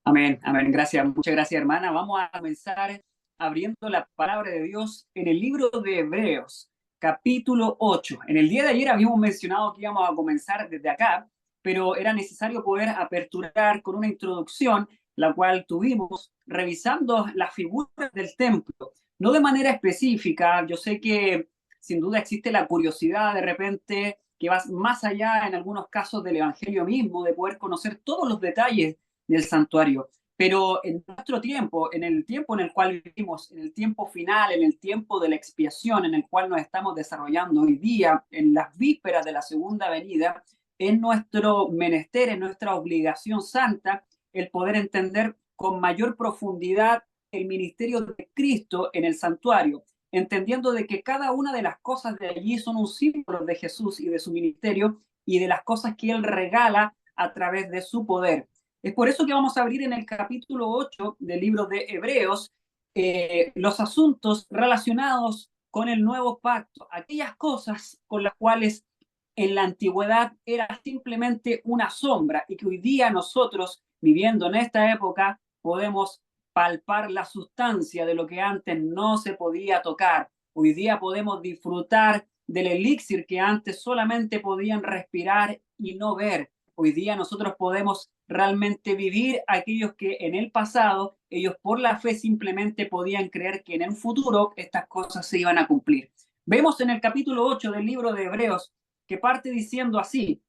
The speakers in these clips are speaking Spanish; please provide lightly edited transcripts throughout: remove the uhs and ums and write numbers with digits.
Amén, amén. Gracias, muchas gracias, hermana. Vamos a comenzar abriendo la palabra de Dios en el libro de Hebreos, capítulo 8. En el día de ayer habíamos mencionado que íbamos a comenzar desde acá, pero era necesario poder aperturar con una introducción, la cual tuvimos revisando las figuras del templo, no de manera específica. Yo sé que sin duda existe la curiosidad de repente que va más allá en algunos casos del evangelio mismo, de poder conocer todos los detalles del santuario. Pero en nuestro tiempo, en el tiempo en el cual vivimos, en el tiempo final, en el tiempo de la expiación en el cual nos estamos desarrollando hoy día, en las vísperas de la segunda venida, es nuestro menester, es nuestra obligación santa el poder entender con mayor profundidad el ministerio de Cristo en el santuario, entendiendo de que cada una de las cosas de allí son un símbolo de Jesús y de su ministerio y de las cosas que Él regala a través de su poder. Es por eso que vamos a abrir en el capítulo 8 del libro de Hebreos los asuntos relacionados con el nuevo pacto, aquellas cosas con las cuales en la antigüedad era simplemente una sombra y que hoy día nosotros, viviendo en esta época, podemos palpar la sustancia de lo que antes no se podía tocar. Hoy día podemos disfrutar del elixir que antes solamente podían respirar y no ver. Hoy día nosotros podemos realmente vivir aquellos que en el pasado ellos por la fe simplemente podían creer que en el futuro estas cosas se iban a cumplir. Vemos en el capítulo 8 del libro de Hebreos que parte diciendo así,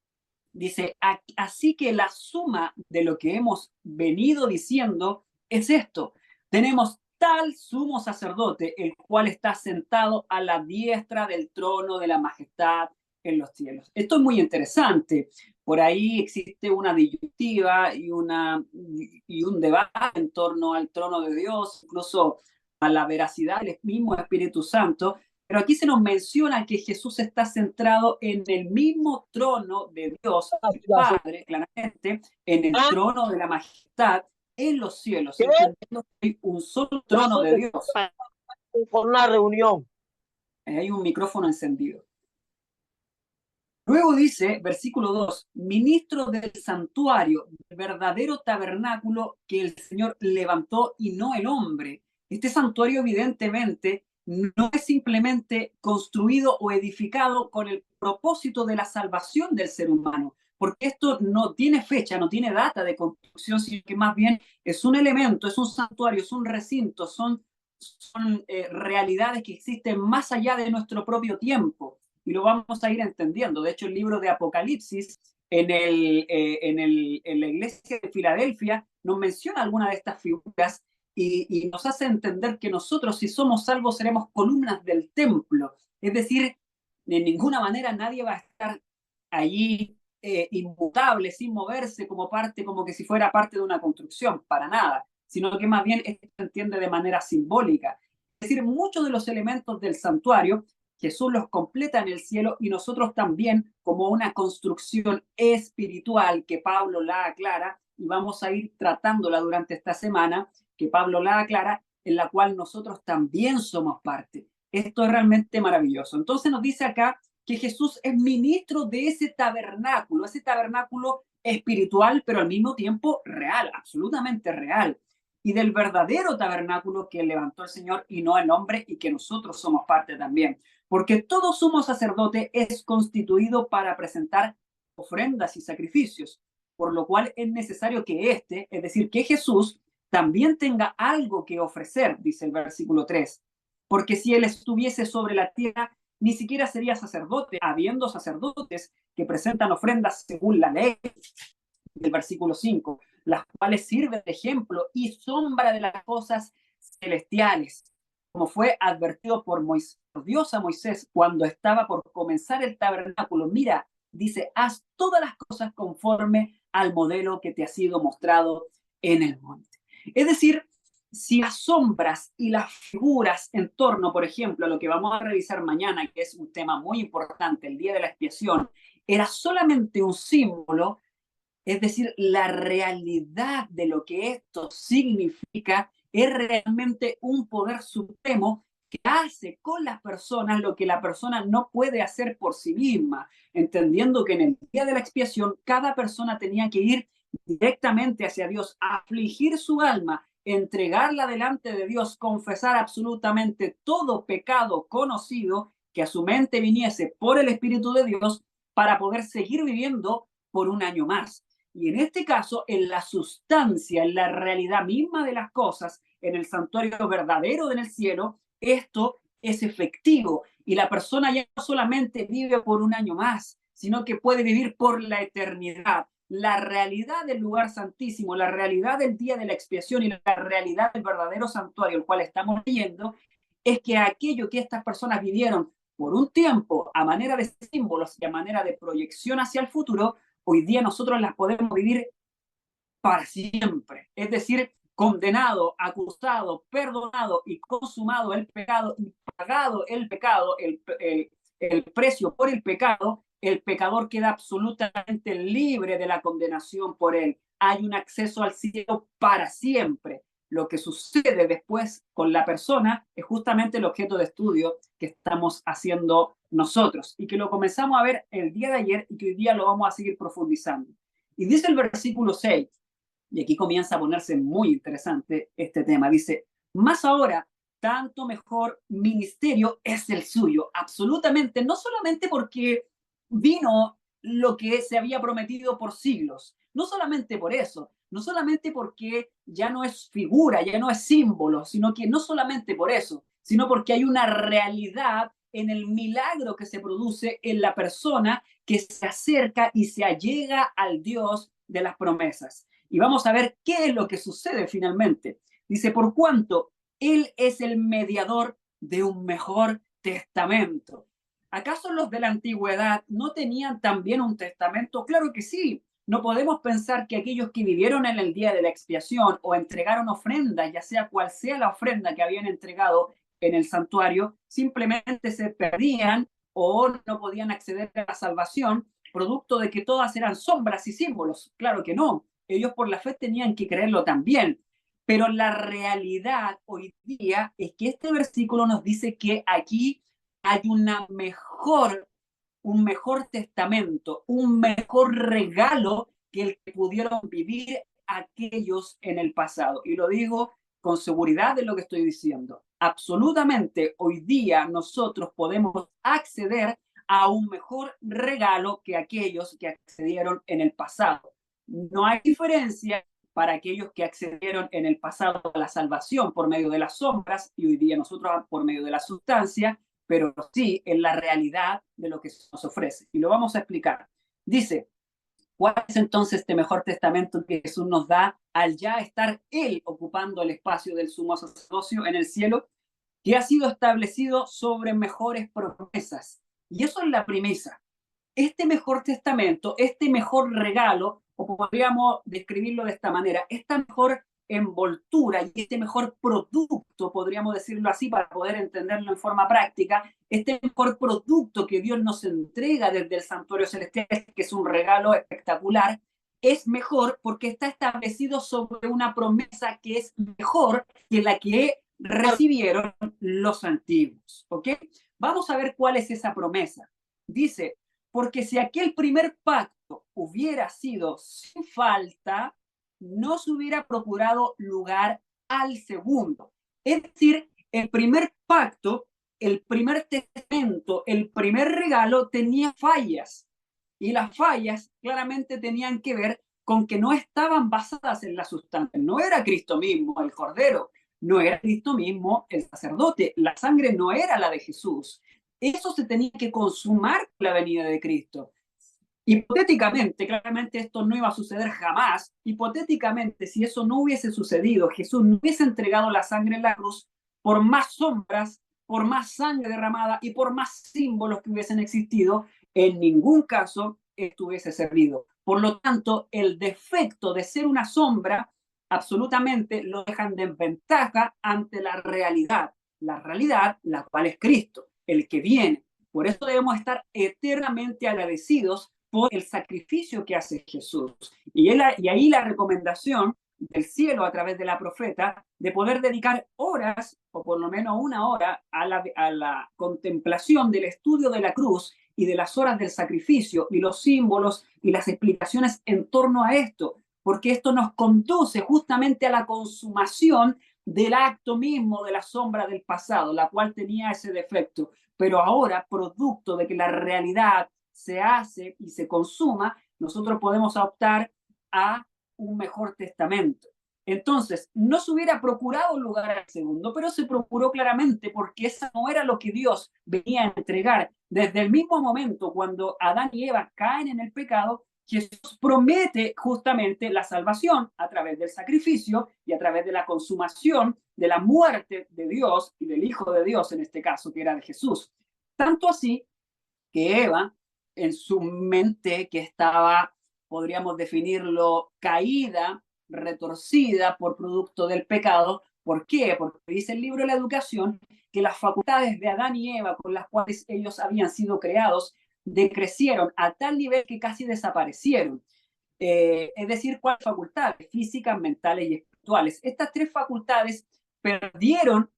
dice, así que la suma de lo que hemos venido diciendo es esto. Tenemos tal sumo sacerdote, el cual está sentado a la diestra del trono de la majestad en los cielos. Esto es muy interesante. Por ahí existe una disyuntiva y un debate en torno al trono de Dios, incluso a la veracidad del mismo Espíritu Santo. Pero aquí se nos menciona que Jesús está centrado en el mismo trono de Dios, el Padre, claramente, en el trono de la majestad en los cielos, ¿Qué? entendiendo que hay un solo trono de Dios. Por una reunión. Hay un micrófono encendido. Luego dice, versículo 2, ministro del santuario, del verdadero tabernáculo que el Señor levantó y no el hombre. Este santuario evidentemente no es simplemente construido o edificado con el propósito de la salvación del ser humano, porque esto no tiene fecha, no tiene data de construcción, sino que más bien es un elemento, es un santuario, es un recinto, son realidades que existen más allá de nuestro propio tiempo y lo vamos a ir entendiendo. De hecho, el libro de Apocalipsis en la iglesia de Filadelfia nos menciona algunas de estas figuras y nos hace entender que nosotros, si somos salvos, seremos columnas del templo. Es decir, de ninguna manera nadie va a estar allí inmutable, sin moverse como parte, como que si fuera parte de una construcción, para nada, sino que más bien esto se entiende de manera simbólica. Es decir, muchos de los elementos del santuario Jesús los completa en el cielo y nosotros también como una construcción espiritual que Pablo la aclara y vamos a ir tratándola durante esta semana, que Pablo la aclara, en la cual nosotros también somos parte. Esto es realmente maravilloso. Entonces nos dice acá que Jesús es ministro de ese tabernáculo espiritual, pero al mismo tiempo real, absolutamente real y del verdadero tabernáculo que levantó el Señor y no el hombre y que nosotros somos parte también. Porque todo sumo sacerdote es constituido para presentar ofrendas y sacrificios, por lo cual es necesario que es decir, que Jesús también tenga algo que ofrecer, dice el versículo 3. Porque si él estuviese sobre la tierra, ni siquiera sería sacerdote, habiendo sacerdotes que presentan ofrendas según la ley, del versículo 5, las cuales sirven de ejemplo y sombra de las cosas celestiales, como fue advertido por Dios a Moisés cuando estaba por comenzar el tabernáculo. Mira, dice, haz todas las cosas conforme al modelo que te ha sido mostrado en el monte. Es decir, si las sombras y las figuras en torno, por ejemplo, a lo que vamos a revisar mañana, que es un tema muy importante, el día de la expiación, era solamente un símbolo, es decir, la realidad de lo que esto significa es realmente un poder supremo que hace con las personas lo que la persona no puede hacer por sí misma, entendiendo que en el día de la expiación cada persona tenía que ir directamente hacia Dios, afligir su alma, entregarla delante de Dios, confesar absolutamente todo pecado conocido que a su mente viniese por el Espíritu de Dios para poder seguir viviendo por un año más. Y en este caso, en la sustancia, en la realidad misma de las cosas, en el santuario verdadero en el cielo, esto es efectivo y la persona ya no solamente vive por un año más, sino que puede vivir por la eternidad. La realidad del lugar santísimo, la realidad del día de la expiación y la realidad del verdadero santuario, el cual estamos leyendo, es que aquello que estas personas vivieron por un tiempo a manera de símbolos y a manera de proyección hacia el futuro, hoy día nosotros las podemos vivir para siempre. Es decir, condenado, acusado, perdonado y consumado el pecado y pagado el pecado, el precio por el pecador queda absolutamente libre de la condenación por él. Hay un acceso al cielo para siempre. Lo que sucede después con la persona es justamente el objeto de estudio que estamos haciendo nosotros y que lo comenzamos a ver el día de ayer y que hoy día lo vamos a seguir profundizando. Y dice el versículo 6, y aquí comienza a ponerse muy interesante este tema. Dice, más ahora, tanto mejor ministerio es el suyo. Absolutamente, no solamente porque vino lo que se había prometido por siglos, no solamente por eso, no solamente porque ya no es figura, ya no es símbolo, sino que no solamente por eso, sino porque hay una realidad en el milagro que se produce en la persona que se acerca y se allega al Dios de las promesas. Y vamos a ver qué es lo que sucede finalmente. Dice, por cuanto Él es el mediador de un mejor testamento. ¿Acaso los de la antigüedad no tenían también un testamento? Claro que sí. No podemos pensar que aquellos que vivieron en el día de la expiación o entregaron ofrendas, ya sea cual sea la ofrenda que habían entregado en el santuario, simplemente se perdían o no podían acceder a la salvación, producto de que todas eran sombras y símbolos. Claro que no. Ellos por la fe tenían que creerlo también. Pero la realidad hoy día es que este versículo nos dice que aquí hay un mejor testamento, un mejor regalo que el que pudieron vivir aquellos en el pasado. Y lo digo con seguridad de lo que estoy diciendo. Absolutamente hoy día nosotros podemos acceder a un mejor regalo que aquellos que accedieron en el pasado. No hay diferencia para aquellos que accedieron en el pasado a la salvación por medio de las sombras y hoy día nosotros por medio de la sustancia, pero sí en la realidad de lo que se nos ofrece. Y lo vamos a explicar. Dice, ¿cuál es entonces este mejor testamento que Jesús nos da al ya estar Él ocupando el espacio del sumo sacerdocio en el cielo, que ha sido establecido sobre mejores promesas? Y eso es la premisa. Este mejor testamento, este mejor regalo, o podríamos describirlo de esta manera, esta mejor envoltura y este mejor producto, podríamos decirlo así para poder entenderlo en forma práctica, este mejor producto que Dios nos entrega desde el santuario celestial, que es un regalo espectacular, es mejor porque está establecido sobre una promesa que es mejor que la que recibieron los antiguos. ¿Ok? Vamos a ver cuál es esa promesa. Dice, porque si aquel primer pacto hubiera sido sin falta, no se hubiera procurado lugar al segundo. Es decir, el primer pacto, el primer testamento, el primer regalo tenía fallas. Y las fallas claramente tenían que ver con que no estaban basadas en la sustancia. No era Cristo mismo el Cordero, no era Cristo mismo el sacerdote, la sangre no era la de Jesús. Eso se tenía que consumar con la venida de Cristo. Hipotéticamente, claramente esto no iba a suceder jamás. Hipotéticamente, si eso no hubiese sucedido, Jesús no hubiese entregado la sangre en la cruz, por más sombras, por más sangre derramada y por más símbolos que hubiesen existido, en ningún caso esto hubiese servido. Por lo tanto, el defecto de ser una sombra absolutamente lo dejan de ventaja ante la realidad, la cual es Cristo, el que viene. Por eso debemos estar eternamente agradecidos por el sacrificio que hace Jesús. Y ahí la recomendación del cielo a través de la profeta de poder dedicar horas, o por lo menos una hora, a la contemplación del estudio de la cruz y de las horas del sacrificio y los símbolos y las explicaciones en torno a esto, porque esto nos conduce justamente a la consumación del acto mismo de la sombra del pasado, la cual tenía ese defecto. Pero ahora, producto de que la realidad se hace y se consuma, nosotros podemos optar a un mejor testamento. Entonces, no se hubiera procurado un lugar al segundo, pero se procuró claramente porque esa no era lo que Dios venía a entregar. Desde el mismo momento cuando Adán y Eva caen en el pecado, Jesús promete justamente la salvación a través del sacrificio y a través de la consumación de la muerte de Dios y del Hijo de Dios, en este caso, que era de Jesús. Tanto así que Eva, en su mente que estaba, podríamos definirlo, caída, retorcida por producto del pecado. ¿Por qué? Porque dice el libro de la educación que las facultades de Adán y Eva con las cuales ellos habían sido creados decrecieron a tal nivel que casi desaparecieron. Es decir, cuáles facultades físicas, mentales y espirituales. Estas tres facultades perdieron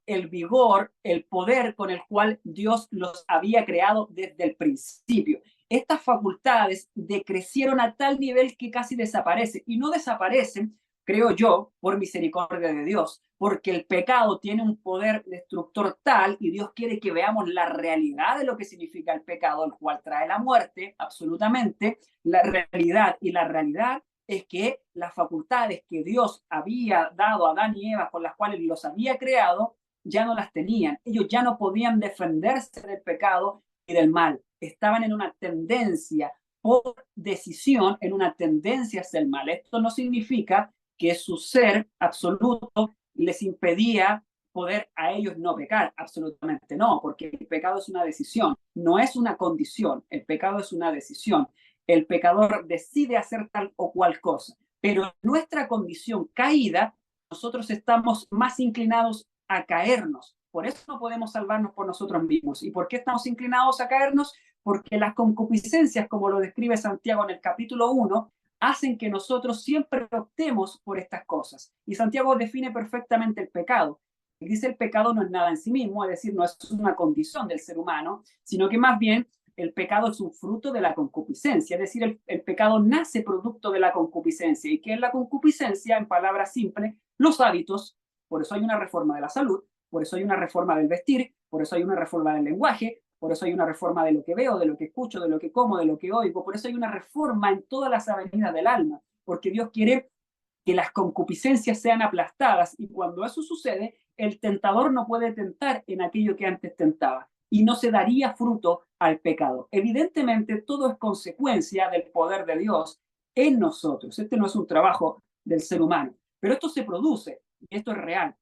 el vigor, el poder con el cual Dios los había creado desde el principio. Estas facultades decrecieron a tal nivel que casi desaparecen, y no desaparecen, creo yo, por misericordia de Dios, porque el pecado tiene un poder destructor tal y Dios quiere que veamos la realidad de lo que significa el pecado, el cual trae la muerte, absolutamente, la realidad, y la realidad es que las facultades que Dios había dado a Adán y Eva, con las cuales los había creado, ya no las tenían. Ellos ya no podían defenderse del pecado y del mal. Estaban en una tendencia por decisión, en una tendencia hacia el mal. Esto no significa que su ser absoluto les impedía poder a ellos no pecar, absolutamente no, porque el pecado es una decisión, no es una condición, el pecado es una decisión. El pecador decide hacer tal o cual cosa, pero en nuestra condición caída, nosotros estamos más inclinados a caernos. Por eso no podemos salvarnos por nosotros mismos. ¿Y por qué estamos inclinados a caernos? Porque las concupiscencias, como lo describe Santiago en el capítulo 1, hacen que nosotros siempre optemos por estas cosas. Y Santiago define perfectamente el pecado. Él dice el pecado no es nada en sí mismo, es decir, no es una condición del ser humano, sino que más bien el pecado es un fruto de la concupiscencia, es decir, el pecado nace producto de la concupiscencia. ¿Y qué es la concupiscencia? En palabras simples, los hábitos. Por eso hay una reforma de la salud, por eso hay una reforma del vestir, por eso hay una reforma del lenguaje, por eso hay una reforma de lo que veo, de lo que escucho, de lo que como, de lo que oigo, por eso hay una reforma en todas las avenidas del alma, porque Dios quiere que las concupiscencias sean aplastadas, y cuando eso sucede, el tentador no puede tentar en aquello que antes tentaba y no se daría fruto al pecado. Evidentemente, todo es consecuencia del poder de Dios en nosotros. Este no es un trabajo del ser humano, pero esto se produce y esto es real.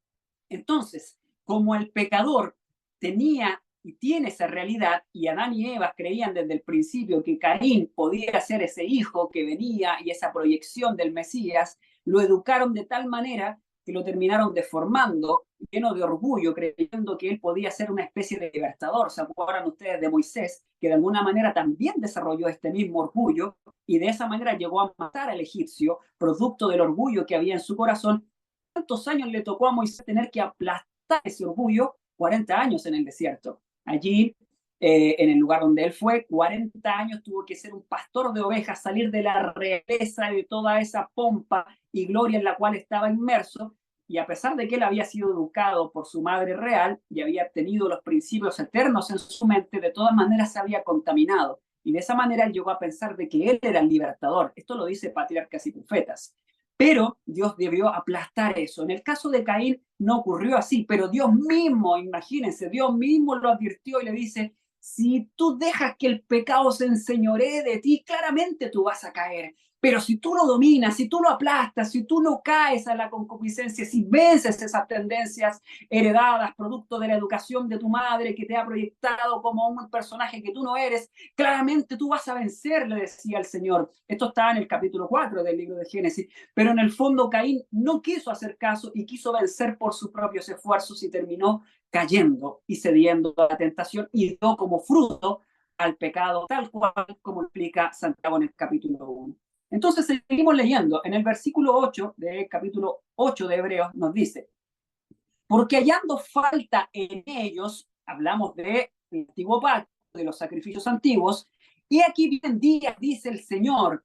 Entonces, como el pecador tenía y tiene esa realidad, y Adán y Eva creían desde el principio que Caín podía ser ese hijo que venía y esa proyección del Mesías, lo educaron de tal manera que lo terminaron deformando, lleno de orgullo, creyendo que él podía ser una especie de libertador. ¿Se acuerdan ustedes de Moisés, que de alguna manera también desarrolló este mismo orgullo y de esa manera llegó a matar al egipcio, producto del orgullo que había en su corazón? ¿Cuántos años le tocó a Moisés tener que aplastar ese orgullo? 40 años en el desierto. Allí, en el lugar donde él fue, 40 años tuvo que ser un pastor de ovejas, salir de la realeza y de toda esa pompa y gloria en la cual estaba inmerso. Y a pesar de que él había sido educado por su madre real y había tenido los principios eternos en su mente, de todas maneras se había contaminado. Y de esa manera él llegó a pensar de que él era el libertador. Esto lo dice Patriarcas y Profetas. Pero Dios debió aplastar eso. En el caso de Caín no ocurrió así, pero Dios mismo, imagínense, Dios mismo lo advirtió y le dice, si tú dejas que el pecado se enseñoree de ti, claramente tú vas a caer. Pero si tú lo dominas, si tú lo aplastas, si tú no caes a la concupiscencia, si vences esas tendencias heredadas, producto de la educación de tu madre que te ha proyectado como un personaje que tú no eres, claramente tú vas a vencer, le decía el Señor. Esto está en el capítulo 4 del libro de Génesis. Pero en el fondo Caín no quiso hacer caso y quiso vencer por sus propios esfuerzos y terminó cayendo y cediendo a la tentación y dio como fruto al pecado, tal cual como explica Santiago en el capítulo 1. Entonces seguimos leyendo. En el versículo 8 del capítulo 8 de Hebreos nos dice, porque hallando falta en ellos, hablamos del antiguo pacto, de los sacrificios antiguos, y aquí vienen días, dice el Señor,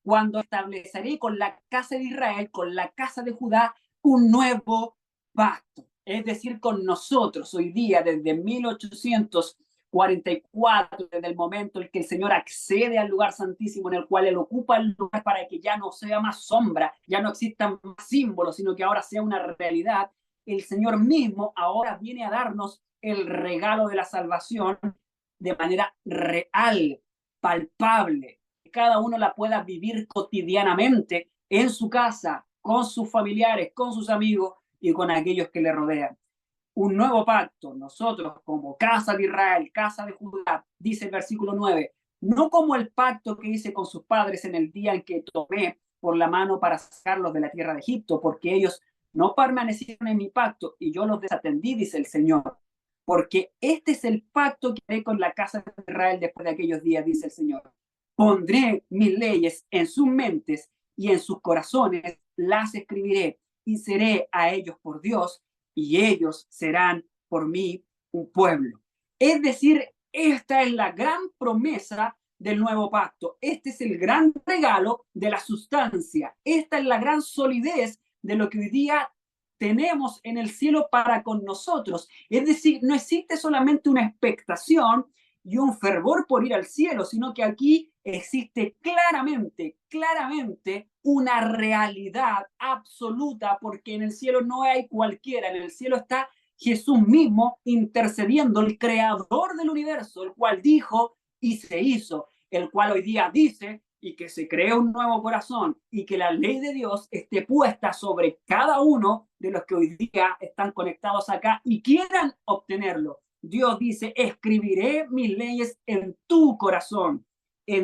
cuando estableceré con la casa de Israel, con la casa de Judá, un nuevo pacto. Es decir, con nosotros hoy día, desde 1844, desde el momento en que el Señor accede al lugar santísimo, en el cual Él ocupa el lugar para que ya no sea más sombra, ya no existan más símbolos, sino que ahora sea una realidad. El Señor mismo ahora viene a darnos el regalo de la salvación de manera real, palpable, que cada uno la pueda vivir cotidianamente en su casa, con sus familiares, con sus amigos y con aquellos que le rodean. Un nuevo pacto, nosotros como casa de Israel, casa de Judá, dice el versículo 9, no como el pacto que hice con sus padres en el día en que tomé por la mano para sacarlos de la tierra de Egipto, porque ellos no permanecieron en mi pacto y yo los desatendí, dice el Señor. Porque este es el pacto que haré con la casa de Israel después de aquellos días, dice el Señor. Pondré mis leyes en sus mentes y en sus corazones las escribiré y seré a ellos por Dios y ellos serán por mí un pueblo. Es decir, esta es la gran promesa del nuevo pacto. Este es el gran regalo de la sustancia. Esta es la gran solidez de lo que hoy día tenemos en el cielo para con nosotros. Es decir, no existe solamente una expectación y un fervor por ir al cielo, sino que aquí existe claramente una realidad absoluta, porque en el cielo no hay cualquiera, en el cielo está Jesús mismo intercediendo, el creador del universo, el cual dijo y se hizo, el cual hoy día dice y que se cree un nuevo corazón y que la ley de Dios esté puesta sobre cada uno de los que hoy día están conectados acá y quieran obtenerlo. Dios dice, escribiré mis leyes en tu corazón y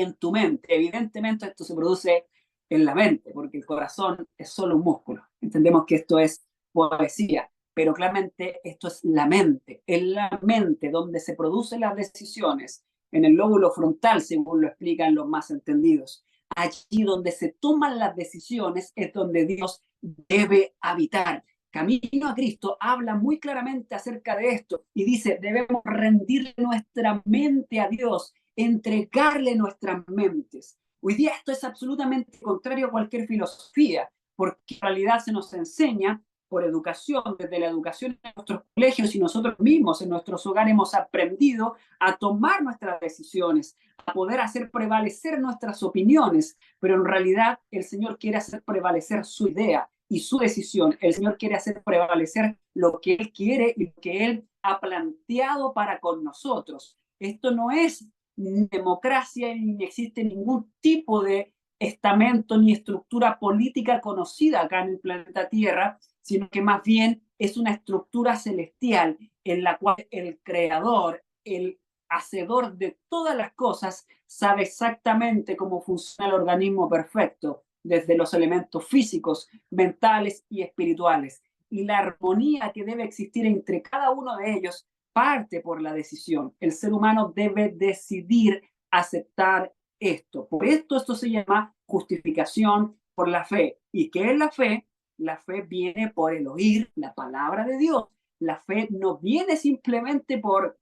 en tu mente. Evidentemente esto se produce en la mente, porque el corazón es solo un músculo. Entendemos que esto es poesía, pero claramente esto es la mente. En la mente donde se producen las decisiones, en el lóbulo frontal, según lo explican los más entendidos. Allí donde se toman las decisiones es donde Dios debe habitar. Camino a Cristo habla muy claramente acerca de esto y dice, debemos rendirle nuestra mente a Dios, entregarle nuestras mentes. Hoy día esto es absolutamente contrario a cualquier filosofía, porque en realidad se nos enseña por educación, desde la educación en nuestros colegios y nosotros mismos en nuestros hogares hemos aprendido a tomar nuestras decisiones, a poder hacer prevalecer nuestras opiniones, pero en realidad el Señor quiere hacer prevalecer su idea y su decisión. El Señor quiere hacer prevalecer lo que Él quiere y lo que Él ha planteado para con nosotros. Esto no es democracia ni existe ningún tipo de estamento ni estructura política conocida acá en el planeta Tierra, sino que más bien es una estructura celestial en la cual el creador, el hacedor de todas las cosas, sabe exactamente cómo funciona el organismo perfecto, desde los elementos físicos, mentales y espirituales. Y la armonía que debe existir entre cada uno de ellos parte por la decisión. El ser humano debe decidir aceptar esto. Por esto se llama justificación por la fe. ¿Y qué es la fe? La fe viene por el oír la palabra de Dios. La fe no viene simplemente por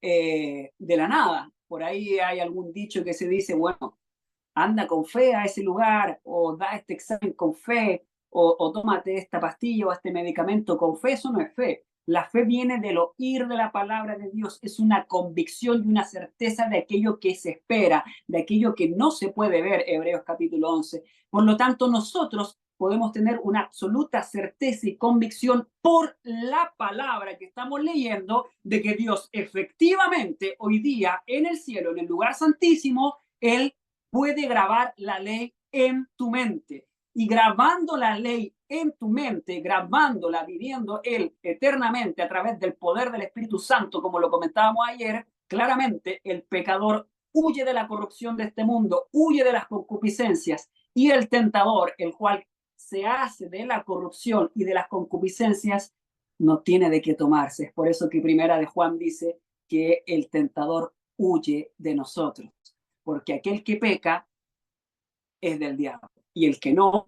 de la nada. Por ahí hay algún dicho que se dice, bueno, anda con fe a ese lugar o da este examen con fe o tómate esta pastilla o este medicamento con fe. Eso no es fe. La fe viene del oír de la palabra de Dios. Es una convicción y una certeza de aquello que se espera, de aquello que no se puede ver, Hebreos capítulo 11. Por lo tanto, nosotros podemos tener una absoluta certeza y convicción por la palabra que estamos leyendo de que Dios efectivamente hoy día en el cielo, en el lugar santísimo, Él puede grabar la ley en tu mente. Y grabando la ley en tu mente, grabándola, viviendo Él eternamente a través del poder del Espíritu Santo, como lo comentábamos ayer, claramente el pecador huye de la corrupción de este mundo, huye de las concupiscencias, y el tentador, el cual se hace de la corrupción y de las concupiscencias, no tiene de qué tomarse. Es por eso que Primera de Juan dice que el tentador huye de nosotros, porque aquel que peca es del diablo y el que no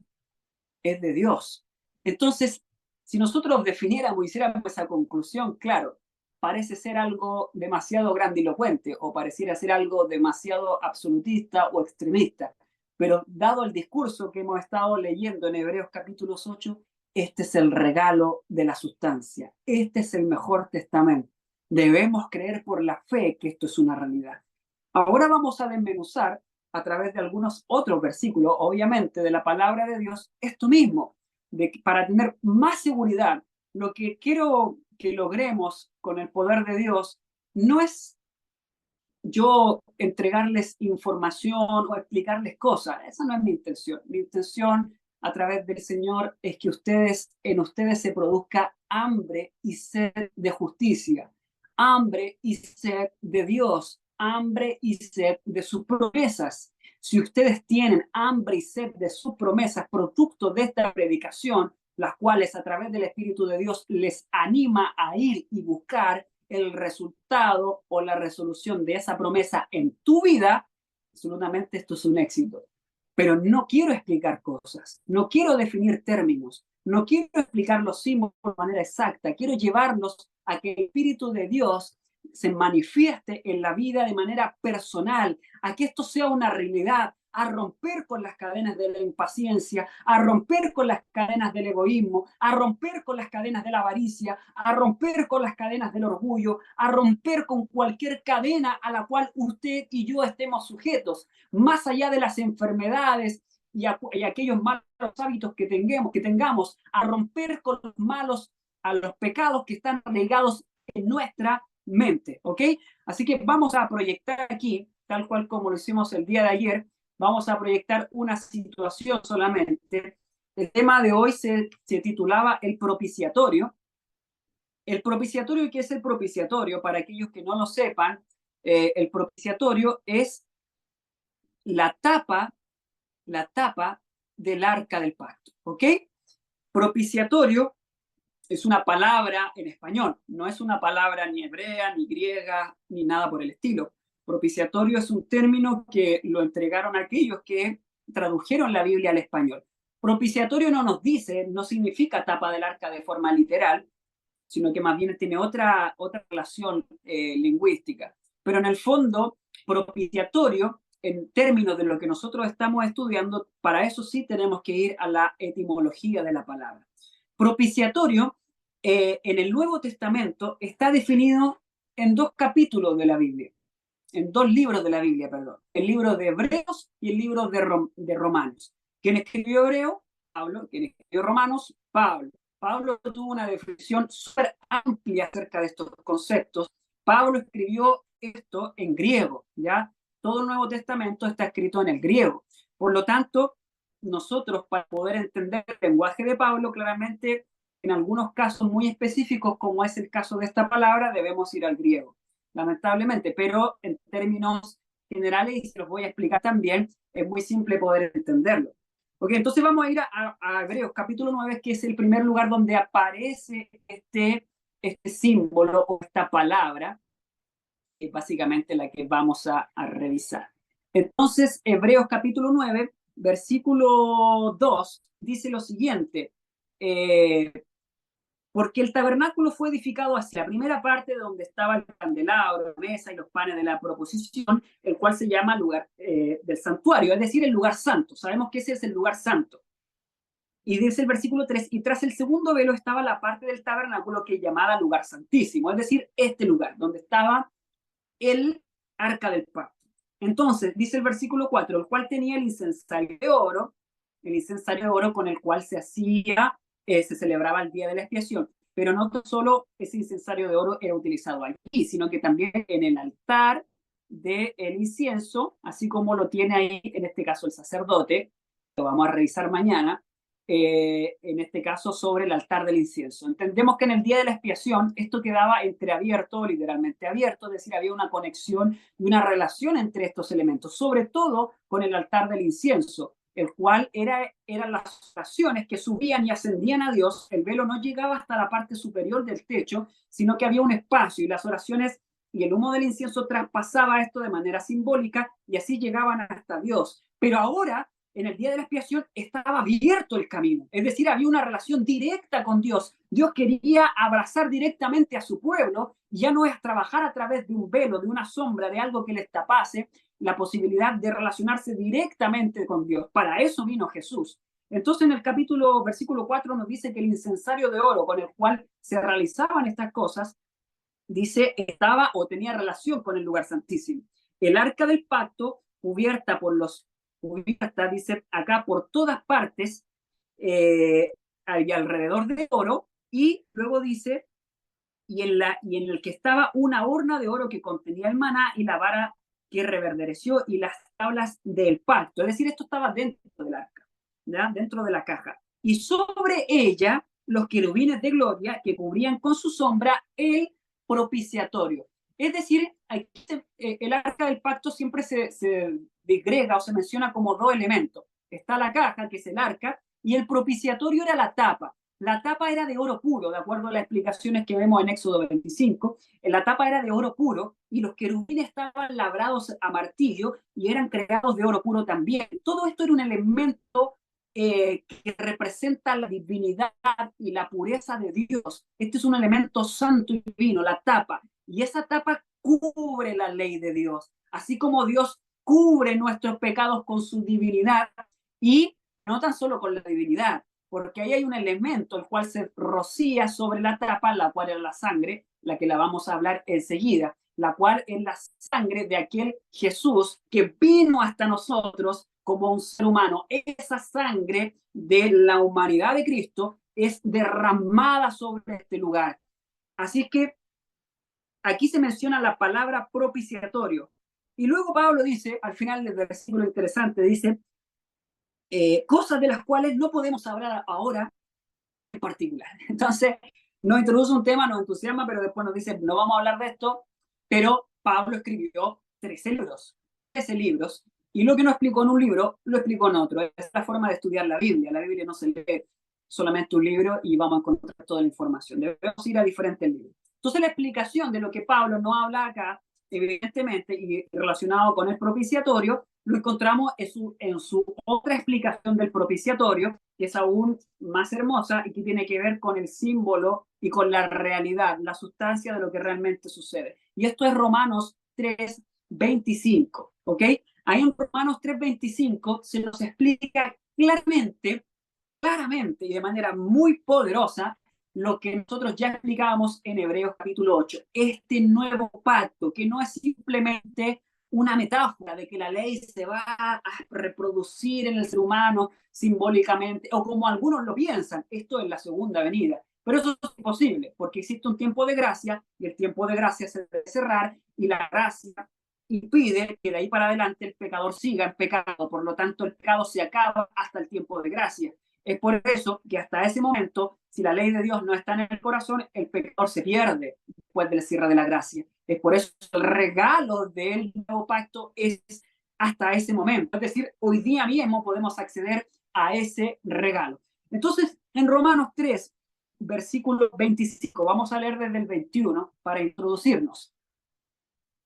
es de Dios. Entonces, si nosotros definiéramos, hiciéramos esa conclusión, claro, parece ser algo demasiado grandilocuente o pareciera ser algo demasiado absolutista o extremista. Pero dado el discurso que hemos estado leyendo en Hebreos capítulo 8, este es el regalo de la sustancia. Este es el mejor testamento. Debemos creer por la fe que esto es una realidad. Ahora vamos a desmenuzar a través de algunos otros versículos, obviamente, de la palabra de Dios, esto mismo, para tener más seguridad. Lo que quiero que logremos con el poder de Dios no es yo entregarles información o explicarles cosas. Esa no es mi intención. Mi intención a través del Señor es que en ustedes se produzca hambre y sed de justicia, hambre y sed de Dios, hambre y sed de sus promesas. Si ustedes tienen hambre y sed de sus promesas, producto de esta predicación, las cuales a través del Espíritu de Dios les anima a ir y buscar el resultado o la resolución de esa promesa en tu vida, absolutamente esto es un éxito. Pero no quiero explicar cosas, no quiero definir términos, no quiero explicar los símbolos de manera exacta, quiero llevarlos a que el Espíritu de Dios se manifieste en la vida de manera personal, a que esto sea una realidad, a romper con las cadenas de la impaciencia, a romper con las cadenas del egoísmo, a romper con las cadenas de la avaricia, a romper con las cadenas del orgullo, a romper con cualquier cadena a la cual usted y yo estemos sujetos, más allá de las enfermedades y aquellos malos hábitos que tengamos, a romper con los malos, a los pecados que están arraigados en nuestra mente, ¿ok? Así que vamos a proyectar aquí, tal cual como lo hicimos el día de ayer, vamos a proyectar una situación solamente. El tema de hoy se titulaba el propiciatorio. El propiciatorio, ¿qué es el propiciatorio? Para aquellos que no lo sepan, el propiciatorio es la tapa del arca del pacto, ¿ok? Propiciatorio es una palabra en español, no es una palabra ni hebrea, ni griega, ni nada por el estilo. Propiciatorio es un término que lo entregaron aquellos que tradujeron la Biblia al español. Propiciatorio no nos dice, no significa tapa del arca de forma literal, sino que más bien tiene otra relación lingüística. Pero en el fondo, propiciatorio, en términos de lo que nosotros estamos estudiando, para eso sí tenemos que ir a la etimología de la palabra. Propiciatorio, en el Nuevo Testamento, está definido en dos capítulos de la Biblia, en dos libros de la Biblia, perdón. El libro de Hebreos y el libro de Romanos. ¿Quién escribió Hebreo? Pablo. ¿Quién escribió Romanos? Pablo. Pablo tuvo una definición súper amplia acerca de estos conceptos. Pablo escribió esto en griego, ¿ya? Todo el Nuevo Testamento está escrito en el griego. Por lo tanto, nosotros, para poder entender el lenguaje de Pablo, claramente, en algunos casos muy específicos, como es el caso de esta palabra, debemos ir al griego, lamentablemente, pero en términos generales, y se los voy a explicar también, es muy simple poder entenderlo. Ok, entonces vamos a ir a Hebreos capítulo 9, que es el primer lugar donde aparece este símbolo o esta palabra, que es básicamente la que vamos a revisar. Entonces, Hebreos capítulo 9, versículo 2, dice lo siguiente, porque el tabernáculo fue edificado hacia la primera parte donde estaba el candelabro, la mesa y los panes de la proposición, el cual se llama lugar del santuario, es decir, el lugar santo. Sabemos que ese es el lugar santo. Y dice el versículo 3, y tras el segundo velo estaba la parte del tabernáculo que es llamada lugar santísimo, es decir, este lugar donde estaba el arca del pacto. Entonces, dice el versículo 4, el cual tenía el incensario de oro con el cual se celebraba el día de la expiación. Pero no solo ese incensario de oro era utilizado allí, sino que también en el altar del incienso, así como lo tiene ahí, en este caso el sacerdote, lo vamos a revisar mañana, en este caso sobre el altar del incienso. Entendemos que en el día de la expiación esto quedaba entreabierto, literalmente abierto, es decir, había una conexión y una relación entre estos elementos, sobre todo con el altar del incienso, el cual eran las oraciones que subían y ascendían a Dios. El velo no llegaba hasta la parte superior del techo, sino que había un espacio y las oraciones y el humo del incienso traspasaba esto de manera simbólica y así llegaban hasta Dios. Pero ahora en el día de la expiación estaba abierto el camino, es decir, había una relación directa con Dios. Dios quería abrazar directamente a su pueblo, ya no es trabajar a través de un velo, de una sombra, de algo que les tapase la posibilidad de relacionarse directamente con Dios. Para eso vino Jesús. Entonces en el versículo 4 nos dice que el incensario de oro con el cual se realizaban estas cosas, dice, estaba o tenía relación con el lugar santísimo. El arca del pacto, cubierta, dice acá, por todas partes, y alrededor de oro, y luego dice, y en el que estaba una horna de oro que contenía el maná y la vara que reverdeció y las tablas del pacto. Es decir, esto estaba dentro del arca, ¿ya? Dentro de la caja. Y sobre ella los querubines de gloria que cubrían con su sombra el propiciatorio. Es decir, el arca del pacto siempre se degrega o se menciona como dos elementos. Está la caja, que es el arca, y el propiciatorio era la tapa. La tapa era de oro puro, de acuerdo a las explicaciones que vemos en Éxodo 25. La tapa era de oro puro y los querubines estaban labrados a martillo y eran creados de oro puro también. Todo esto era un elemento que representa la divinidad y la pureza de Dios. Este es un elemento santo y divino, la tapa. Y esa tapa cubre la ley de Dios. Así como Dios cubre nuestros pecados con su divinidad y no tan solo con la divinidad, porque ahí hay un elemento el cual se rocía sobre la tapa, la cual es la sangre, la que la vamos a hablar enseguida, la cual es la sangre de aquel Jesús que vino hasta nosotros como un ser humano. Esa sangre de la humanidad de Cristo es derramada sobre este lugar. Así que aquí se menciona la palabra propiciatorio. Y luego Pablo dice, al final del versículo interesante, dice, cosas de las cuales no podemos hablar ahora en particular. Entonces, nos introduce un tema, nos entusiasma, pero después nos dice, no vamos a hablar de esto, pero Pablo escribió 13 libros, y lo que no explicó en un libro, lo explicó en otro. Es la forma de estudiar la Biblia. La Biblia no se lee solamente un libro y vamos a encontrar toda la información. Debemos ir a diferentes libros. Entonces, la explicación de lo que Pablo no habla acá, evidentemente, y relacionado con el propiciatorio, lo encontramos en su otra explicación del propiciatorio, que es aún más hermosa y que tiene que ver con el símbolo y con la realidad, la sustancia de lo que realmente sucede. Y esto es Romanos 3:25, ¿ok? Ahí en Romanos 3:25 se nos explica claramente y de manera muy poderosa lo que nosotros ya explicábamos en Hebreos capítulo 8, este nuevo pacto, que no es simplemente una metáfora de que la ley se va a reproducir en el ser humano simbólicamente, o como algunos lo piensan, esto es la segunda venida. Pero eso es imposible, porque existe un tiempo de gracia, y el tiempo de gracia se debe cerrar, y la gracia impide que de ahí para adelante el pecador siga en pecado. Por lo tanto, el pecado se acaba hasta el tiempo de gracia. Es por eso que hasta ese momento, si la ley de Dios no está en el corazón, el pecador se pierde después del cierre de la gracia. Es por eso que el regalo del nuevo pacto es hasta ese momento. Es decir, hoy día mismo podemos acceder a ese regalo. Entonces, en Romanos 3, versículo 25, vamos a leer desde el 21 para introducirnos.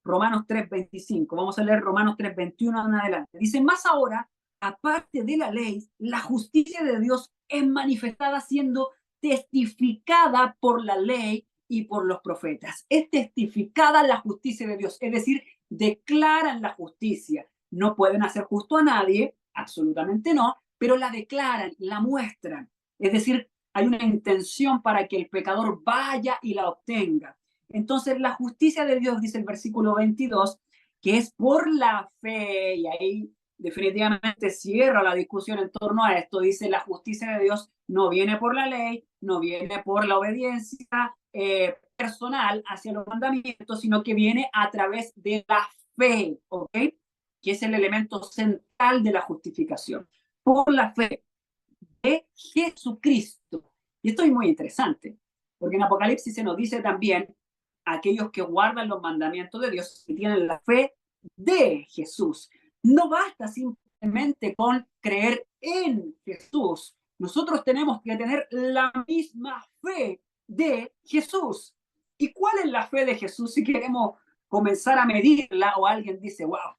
Romanos 3:25, vamos a leer Romanos 3:21 en adelante. Dice, más ahora, aparte de la ley, la justicia de Dios es manifestada siendo testificada por la ley y por los profetas. Es testificada la justicia de Dios, es decir, declaran la justicia. No pueden hacer justo a nadie, absolutamente no, pero la declaran, la muestran. Es decir, hay una intención para que el pecador vaya y la obtenga. Entonces, la justicia de Dios, dice el versículo 22, que es por la fe, y ahí definitivamente cierra la discusión en torno a esto. Dice, la justicia de Dios no viene por la ley, no viene por la obediencia personal hacia los mandamientos, sino que viene a través de la fe, ¿ok? Que es el elemento central de la justificación. Por la fe de Jesucristo. Y esto es muy interesante, porque en Apocalipsis se nos dice también aquellos que guardan los mandamientos de Dios y tienen la fe de Jesús. No basta simplemente con creer en Jesús. Nosotros tenemos que tener la misma fe de Jesús. ¿Y cuál es la fe de Jesús? Si queremos comenzar a medirla o alguien dice, wow,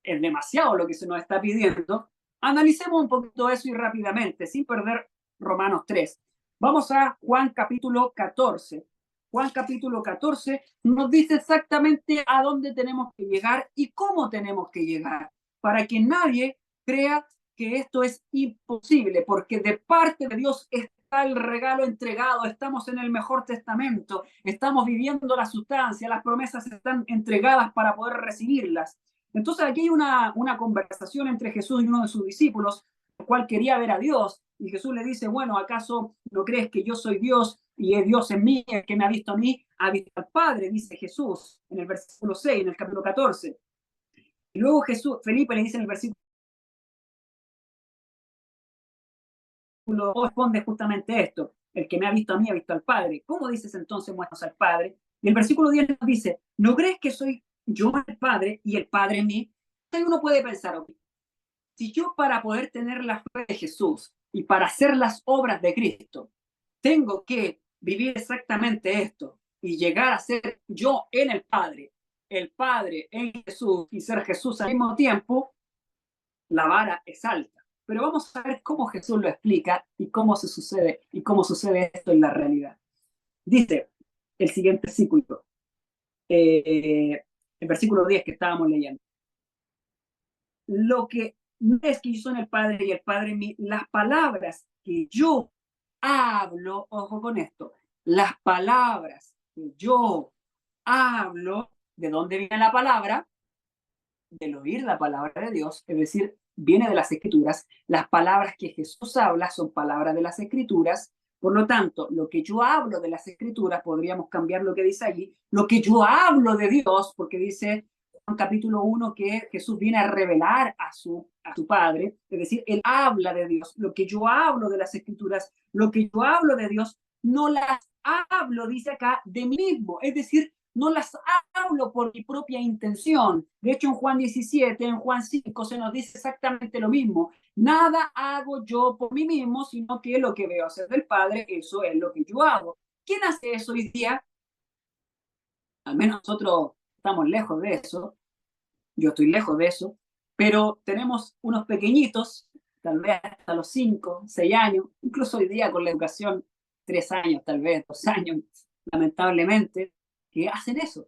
es demasiado lo que se nos está pidiendo, Analicemos un poquito eso y rápidamente, sin perder Romanos 3. Vamos a Juan capítulo 14. Juan capítulo 14 nos dice exactamente a dónde tenemos que llegar y cómo tenemos que llegar, para que nadie crea que esto es imposible, porque de parte de Dios está el regalo entregado, estamos en el mejor testamento, estamos viviendo la sustancia, las promesas están entregadas para poder recibirlas. Entonces aquí hay una conversación entre Jesús y uno de sus discípulos, el cual quería ver a Dios, y Jesús le dice, bueno, ¿acaso no crees que yo soy Dios y es Dios en mí, el que me ha visto a mí, ha visto al Padre? Dice Jesús en el versículo 6, en el capítulo 14. Y luego Felipe le dice en el versículo responde justamente esto, el que me ha visto a mí ha visto al Padre. ¿Cómo dices entonces muestras al Padre? Y el versículo 10 nos dice, ¿no crees que soy yo el Padre y el Padre en mí? Entonces uno puede pensar, okay, si yo para poder tener la fe de Jesús y para hacer las obras de Cristo, tengo que vivir exactamente esto y llegar a ser yo en el Padre en Jesús y ser Jesús al mismo tiempo, la vara es alta. Pero vamos a ver cómo Jesús lo explica y cómo sucede esto en la realidad. Dice el siguiente versículo, el versículo 10 que estábamos leyendo. Lo que no es que yo soy el Padre y el Padre en mí, las palabras que yo hablo, ojo con esto, las palabras que yo hablo, ¿de dónde viene la palabra? Del oír la palabra de Dios, es decir, viene de las Escrituras. Las palabras que Jesús habla son palabras de las Escrituras. Por lo tanto, lo que yo hablo de las Escrituras, podríamos cambiar lo que dice allí, lo que yo hablo de Dios, porque dice Juan capítulo 1 que Jesús viene a revelar a su Padre, es decir, Él habla de Dios. Lo que yo hablo de las Escrituras, lo que yo hablo de Dios, no las hablo, dice acá, de mí mismo, es decir, no las hablo por mi propia intención. De hecho, en Juan 17, en Juan 5, se nos dice exactamente lo mismo. Nada hago yo por mí mismo, sino que lo que veo hacer del Padre, eso es lo que yo hago. ¿Quién hace eso hoy día? Al menos nosotros estamos lejos de eso. Yo estoy lejos de eso. Pero tenemos unos pequeñitos, tal vez hasta los 5, 6 años, incluso hoy día con la educación, 3 años, tal vez 2 años, lamentablemente, que hacen eso.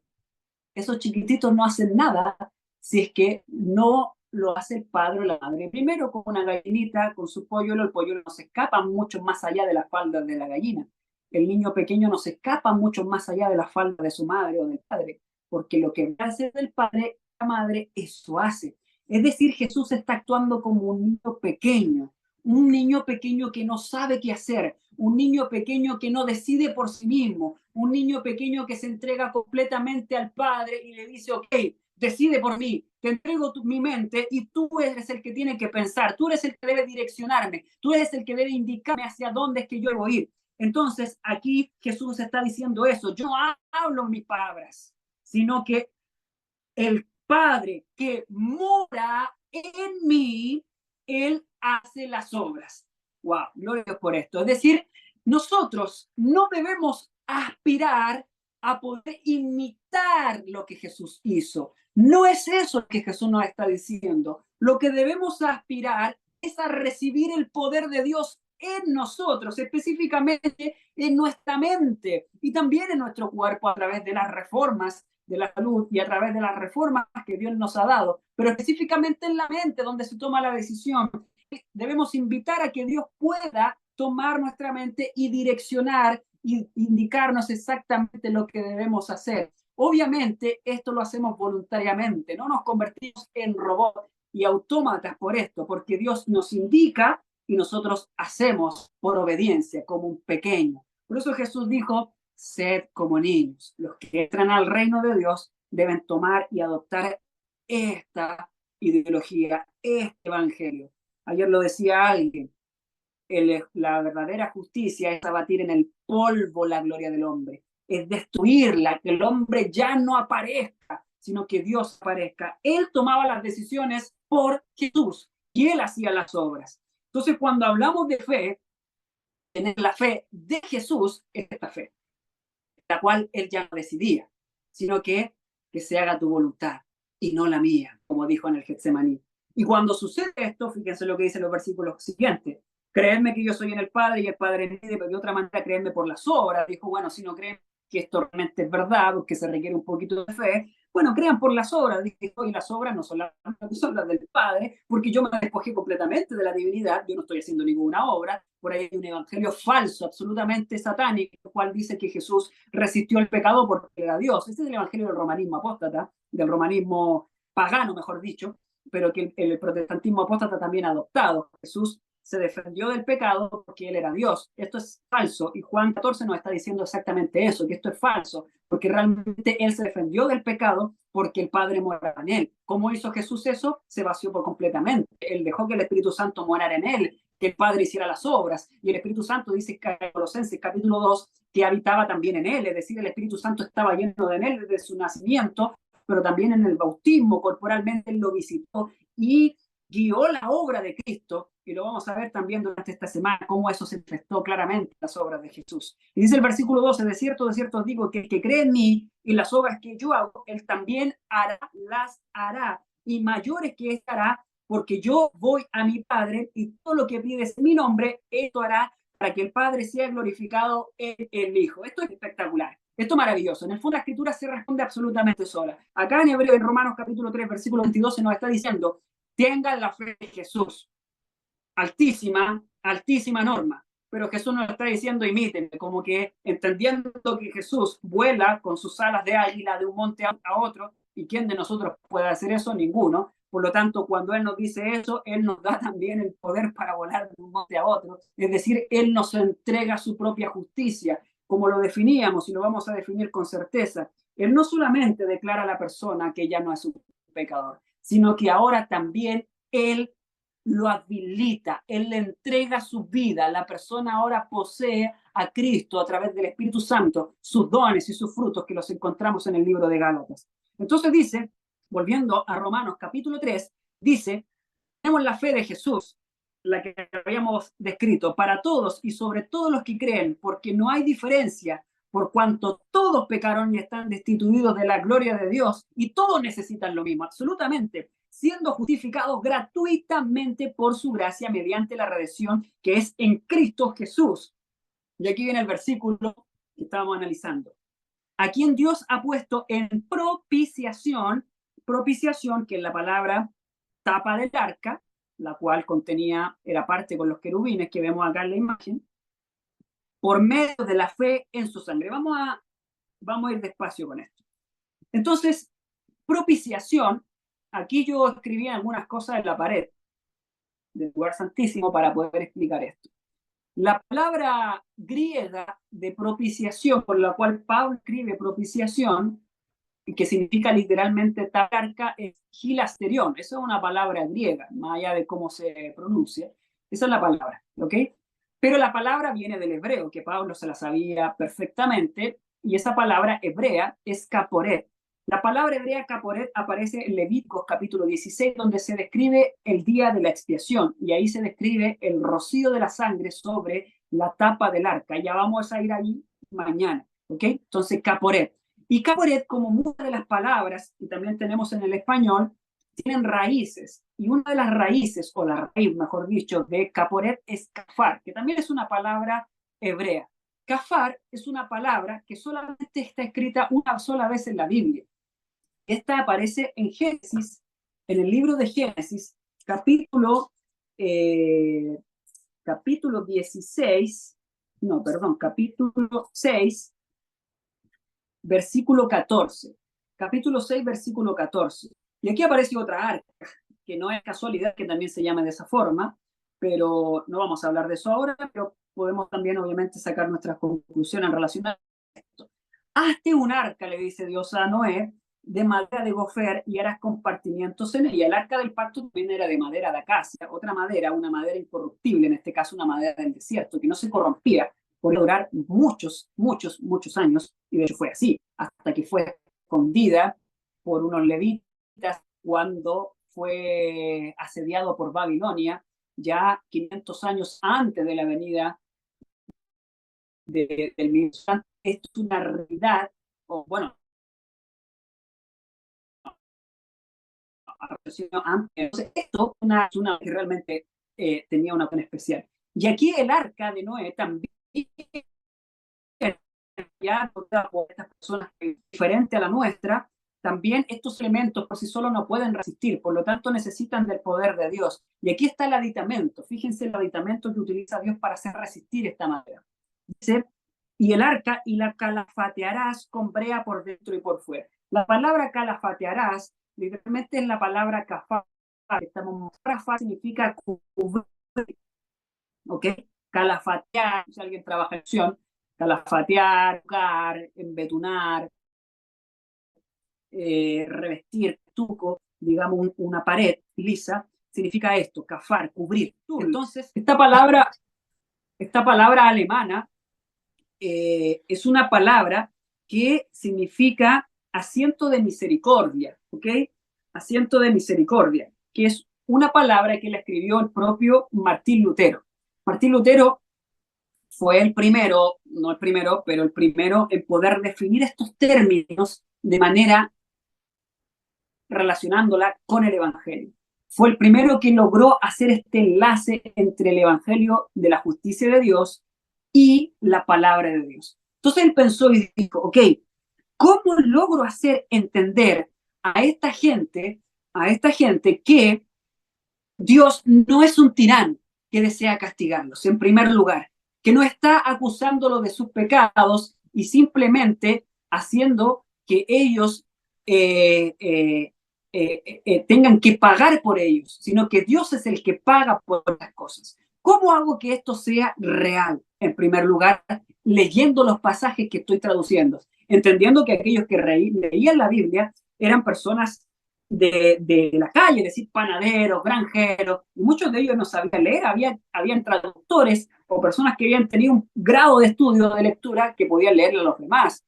Esos chiquititos no hacen nada si es que no lo hace el padre o la madre. Primero con una gallinita, con su polluelo, el polluelo no se escapa mucho más allá de la falda de la gallina. El niño pequeño no se escapa mucho más allá de la falda de su madre o del padre, porque lo que hace el padre o la madre, eso hace. Es decir, Jesús está actuando como un niño pequeño que no sabe qué hacer, un niño pequeño que no decide por sí mismo, un niño pequeño que se entrega completamente al Padre y le dice, ok, decide por mí, te entrego mi mente y tú eres el que tiene que pensar, tú eres el que debe direccionarme, tú eres el que debe indicarme hacia dónde es que yo debo ir. Entonces, aquí Jesús está diciendo eso, yo no hablo mis palabras, sino que el Padre que mora en mí, Él hace las obras. Wow, gloria a Dios por esto. Es decir, nosotros no debemos aspirar a poder imitar lo que Jesús hizo. No es eso lo que Jesús nos está diciendo. Lo que debemos aspirar es a recibir el poder de Dios en nosotros, específicamente en nuestra mente y también en nuestro cuerpo a través de las reformas de la salud y a través de las reformas que Dios nos ha dado, pero específicamente en la mente donde se toma la decisión. Debemos invitar a que Dios pueda tomar nuestra mente y direccionar y indicarnos exactamente lo que debemos hacer. Obviamente esto lo hacemos voluntariamente, no nos convertimos en robots y autómatas por esto, porque Dios nos indica y nosotros hacemos por obediencia, como un pequeño. Por eso Jesús dijo, sed como niños. Los que entran al reino de Dios deben tomar y adoptar esta ideología, este evangelio. Ayer lo decía alguien, la verdadera justicia es abatir en el polvo la gloria del hombre, es destruirla, que el hombre ya no aparezca, sino que Dios aparezca. Él tomaba las decisiones por Jesús y él hacía las obras. Entonces, cuando hablamos de fe, tener la fe de Jesús es esta fe, la cual él ya no decidía, sino que se haga tu voluntad y no la mía, como dijo en el Getsemaní. Y cuando sucede esto, fíjense lo que dicen los versículos siguientes. Creedme que yo soy en el Padre y el Padre en mí, de otra manera creedme por las obras. Dijo, bueno, si no creen que esto realmente es verdad, porque se requiere un poquito de fe, bueno, crean por las obras. Dijo, y las obras no son son las del Padre, porque yo me despojé completamente de la divinidad, yo no estoy haciendo ninguna obra. Por ahí hay un evangelio falso, absolutamente satánico, el cual dice que Jesús resistió el pecado porque era Dios. Este es el evangelio del romanismo apóstata, del romanismo pagano, mejor dicho, pero que el protestantismo apóstata también ha adoptado. Jesús se defendió del pecado porque él era Dios. Esto es falso y Juan 14 nos está diciendo exactamente eso, que esto es falso, porque realmente él se defendió del pecado porque el Padre moraba en él. ¿Cómo hizo Jesús eso? Se vació por completamente. Él dejó que el Espíritu Santo morara en él, que el Padre hiciera las obras, y el Espíritu Santo dice en Colosenses capítulo 2 que habitaba también en él, es decir, el Espíritu Santo estaba lleno de él desde su nacimiento, pero también en el bautismo corporalmente él lo visitó y guió la obra de Cristo, y lo vamos a ver también durante esta semana, cómo eso se manifestó claramente en las obras de Jesús. Y dice el versículo 12, de cierto os digo, que el que cree en mí y las obras que yo hago, él también las hará, y mayores que ésta hará, porque yo voy a mi Padre, y todo lo que pides en mi nombre, esto hará para que el Padre sea glorificado en el Hijo. Esto es espectacular. Esto es maravilloso. En el fondo la escritura se responde absolutamente sola. Acá en Hebreo, en Romanos capítulo 3, versículo 22, se nos está diciendo, tengan la fe de Jesús. Altísima, altísima norma. Pero Jesús nos está diciendo, imítenme, como que entendiendo que Jesús vuela con sus alas de águila de un monte a otro, y ¿quién de nosotros puede hacer eso? Ninguno. Por lo tanto, cuando Él nos dice eso, Él nos da también el poder para volar de un monte a otro. Es decir, Él nos entrega su propia justicia, como lo definíamos y lo vamos a definir con certeza. Él no solamente declara a la persona que ya no es un pecador, sino que ahora también Él lo habilita, Él le entrega su vida, la persona ahora posee a Cristo a través del Espíritu Santo, sus dones y sus frutos que los encontramos en el libro de Gálatas. Entonces dice, volviendo a Romanos capítulo 3, dice, tenemos la fe de Jesús, la que habíamos descrito, para todos y sobre todos los que creen, porque no hay diferencia, por cuanto todos pecaron y están destituidos de la gloria de Dios, y todos necesitan lo mismo, absolutamente, siendo justificados gratuitamente por su gracia mediante la redención que es en Cristo Jesús. Y aquí viene el versículo que estábamos analizando. A quien Dios ha puesto en propiciación, propiciación, que es la palabra tapa del arca, la cual contenía, era parte con los querubines que vemos acá en la imagen, por medio de la fe en su sangre. Vamos a ir despacio con esto. Entonces, propiciación, aquí yo escribí algunas cosas en la pared del lugar santísimo para poder explicar esto. La palabra griega de propiciación, por la cual Pablo escribe propiciación, que significa literalmente tabarca, es gilasterión. Esa es una palabra griega, más allá de cómo se pronuncia. Esa es la palabra, ¿ok? Pero la palabra viene del hebreo, que Pablo se la sabía perfectamente, y esa palabra hebrea es caporet. La palabra hebrea caporet aparece en Levíticos capítulo 16, donde se describe el día de la expiación, y ahí se describe el rocío de la sangre sobre la tapa del arca. Ya vamos a ir ahí mañana, ¿ok? Entonces, caporet. Y caporet, como muchas de las palabras que también tenemos en el español, tienen raíces. Y una de las raíces, o la raíz, mejor dicho, de caporet es kafar, que también es una palabra hebrea. Kafar es una palabra que solamente está escrita una sola vez en la Biblia. Esta aparece en Génesis, en el libro de Génesis, eh, capítulo 16, no, perdón, capítulo 6, versículo 14. Capítulo 6, versículo 14. Y aquí aparece otra arca, que no es casualidad que también se llame de esa forma, pero no vamos a hablar de eso ahora, pero podemos también obviamente sacar nuestras conclusiones en relación a esto. Hazte un arca, le dice Dios a Noé, de madera de gofer y harás compartimientos en ella. El arca del pacto también era de madera de acacia, otra madera, una madera incorruptible, en este caso una madera del desierto, que no se corrompía, podía durar muchos, muchos, muchos años, y de hecho fue así, hasta que fue escondida por unos levitas cuando fue asediado por Babilonia, ya 500 años antes de la venida del mismo. Esto es una realidad, o bueno, apareció antes. Entonces, esto es una que realmente tenía una pena especial. Y aquí el arca de Noé también, ya por estas personas diferente a la nuestra, también estos elementos por sí solos no pueden resistir, por lo tanto necesitan del poder de Dios. Y aquí está el aditamento, fíjense el aditamento que utiliza Dios para hacer resistir esta madera. Dice, y el arca y la calafatearás con brea por dentro y por fuera. La palabra calafatearás literalmente es la palabra cafá. Cafá significa cubrir, ¿ok? Calafatear, si alguien trabaja en acción, calafatear, tocar, embetunar, revestir, tuco, digamos, una pared lisa, significa esto, cafar, cubrir. Entonces, esta palabra alemana es una palabra que significa asiento de misericordia, ¿ok? Asiento de misericordia, que es una palabra que le escribió el propio Martín Lutero. Martín Lutero fue el primero, no el primero, pero el primero en poder definir estos términos de manera relacionándola con el Evangelio. Fue el primero que logró hacer este enlace entre el Evangelio de la justicia de Dios y la palabra de Dios. Entonces él pensó y dijo, ok, ¿cómo logro hacer entender a esta gente que Dios no es un tirano que desea castigarlos, en primer lugar, que no está acusándolo de sus pecados y simplemente haciendo que ellos tengan que pagar por ellos, sino que Dios es el que paga por las cosas? ¿Cómo hago que esto sea real? En primer lugar, leyendo los pasajes que estoy traduciendo, entendiendo que aquellos que leían la Biblia eran personas de la calle, es decir, panaderos, granjeros, y muchos de ellos no sabían leer, habían traductores o personas que habían tenido un grado de estudio de lectura que podían leerle a los demás,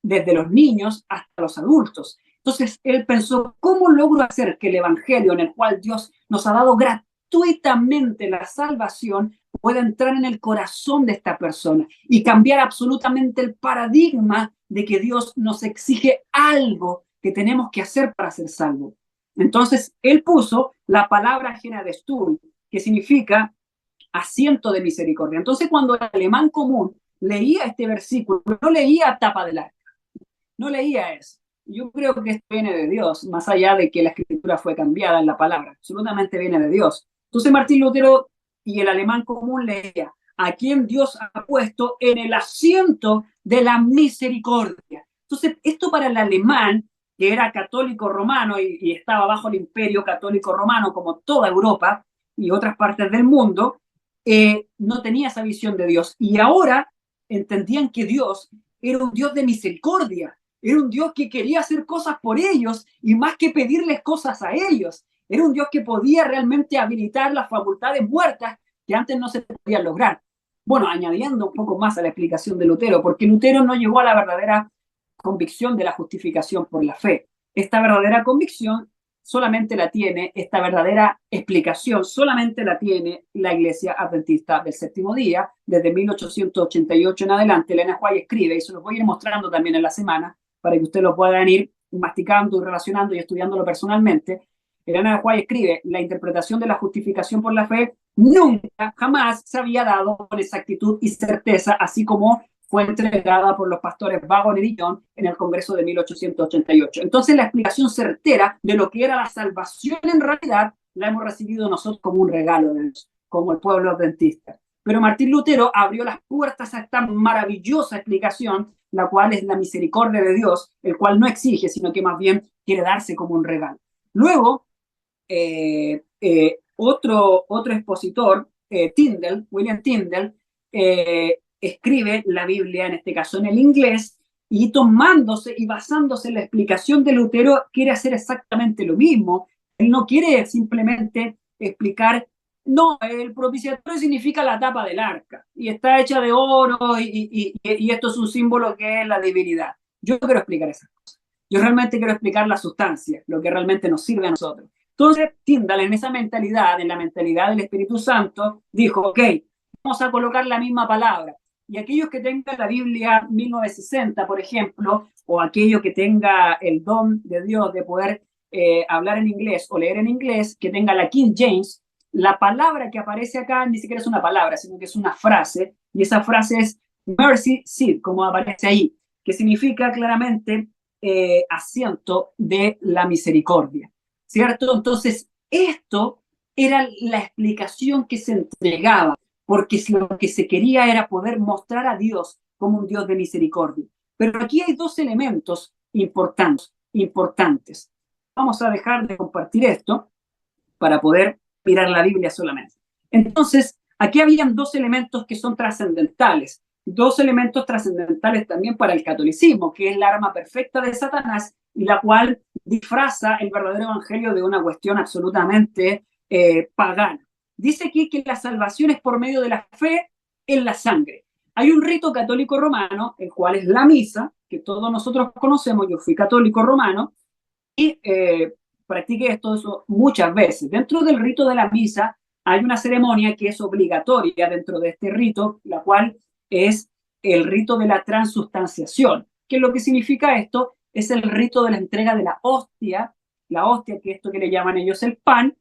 desde los niños hasta los adultos. Entonces él pensó, ¿cómo logro hacer que el evangelio en el cual Dios nos ha dado gratuitamente la salvación pueda entrar en el corazón de esta persona y cambiar absolutamente el paradigma de que Dios nos exige algo que tenemos que hacer para ser salvos? Entonces él puso la palabra Stuhl, que significa asiento de misericordia. Entonces cuando el alemán común leía este versículo, no leía tapa del arca, no leía eso. Yo creo que esto viene de Dios, más allá de que la escritura fue cambiada en la palabra, absolutamente viene de Dios. Entonces Martín Lutero y el alemán común leía, a quien Dios ha puesto en el asiento de la misericordia. Entonces, esto para el alemán, que era católico romano y estaba bajo el imperio católico romano, como toda Europa y otras partes del mundo, no tenía esa visión de Dios. Y ahora entendían que Dios era un Dios de misericordia, era un Dios que quería hacer cosas por ellos y más que pedirles cosas a ellos, era un Dios que podía realmente habilitar las facultades muertas que antes no se podían lograr. Bueno, añadiendo un poco más a la explicación de Lutero, porque Lutero no llegó a la verdadera convicción de la justificación por la fe. Esta verdadera convicción solamente la tiene, esta verdadera explicación solamente la tiene la Iglesia Adventista del Séptimo Día. Desde 1888 en adelante, Elena White escribe, y se los voy a ir mostrando también en la semana, para que ustedes lo puedan ir masticando y relacionando y estudiándolo personalmente. Elena White escribe, la interpretación de la justificación por la fe nunca, jamás se había dado con exactitud y certeza, así como fue entregada por los pastores Vaughan y Dillon en el Congreso de 1888. Entonces, la explicación certera de lo que era la salvación en realidad la hemos recibido nosotros como un regalo de Dios, como el pueblo adventista. Pero Martín Lutero abrió las puertas a esta maravillosa explicación, la cual es la misericordia de Dios, el cual no exige, sino que más bien quiere darse como un regalo. Luego, otro expositor, William Tyndale, escribe la Biblia, en este caso en el inglés, y tomándose y basándose en la explicación de Lutero, quiere hacer exactamente lo mismo. Él no quiere simplemente explicar, no, el propiciatorio significa la tapa del arca, y está hecha de oro, y esto es un símbolo que es la divinidad. Yo no quiero explicar esas cosas. Yo realmente quiero explicar la sustancia, lo que realmente nos sirve a nosotros. Entonces, Tyndale, en esa mentalidad, en la mentalidad del Espíritu Santo, dijo, ok, vamos a colocar la misma palabra. Y aquellos que tengan la Biblia 1960, por ejemplo, o aquello que tenga el don de Dios de poder hablar en inglés o leer en inglés, que tenga la King James, la palabra que aparece acá ni siquiera es una palabra, sino que es una frase, y esa frase es mercy seat, como aparece ahí, que significa claramente asiento de la misericordia, ¿cierto? Entonces, esto era la explicación que se entregaba, porque lo que se quería era poder mostrar a Dios como un Dios de misericordia. Pero aquí hay dos elementos importantes. Vamos a dejar de compartir esto para poder mirar la Biblia solamente. Entonces, aquí habían dos elementos que son trascendentales, dos elementos trascendentales también para el catolicismo, que es la arma perfecta de Satanás y la cual disfraza el verdadero evangelio de una cuestión absolutamente pagana. Dice aquí que la salvación es por medio de la fe en la sangre. Hay un rito católico romano, el cual es la misa, que todos nosotros conocemos. Yo fui católico romano y practiqué esto muchas veces. Dentro del rito de la misa hay una ceremonia que es obligatoria dentro de este rito, la cual es el rito de la transustanciación. ¿Qué es lo que significa esto? Es el rito de la entrega de la hostia que es esto que le llaman ellos el pan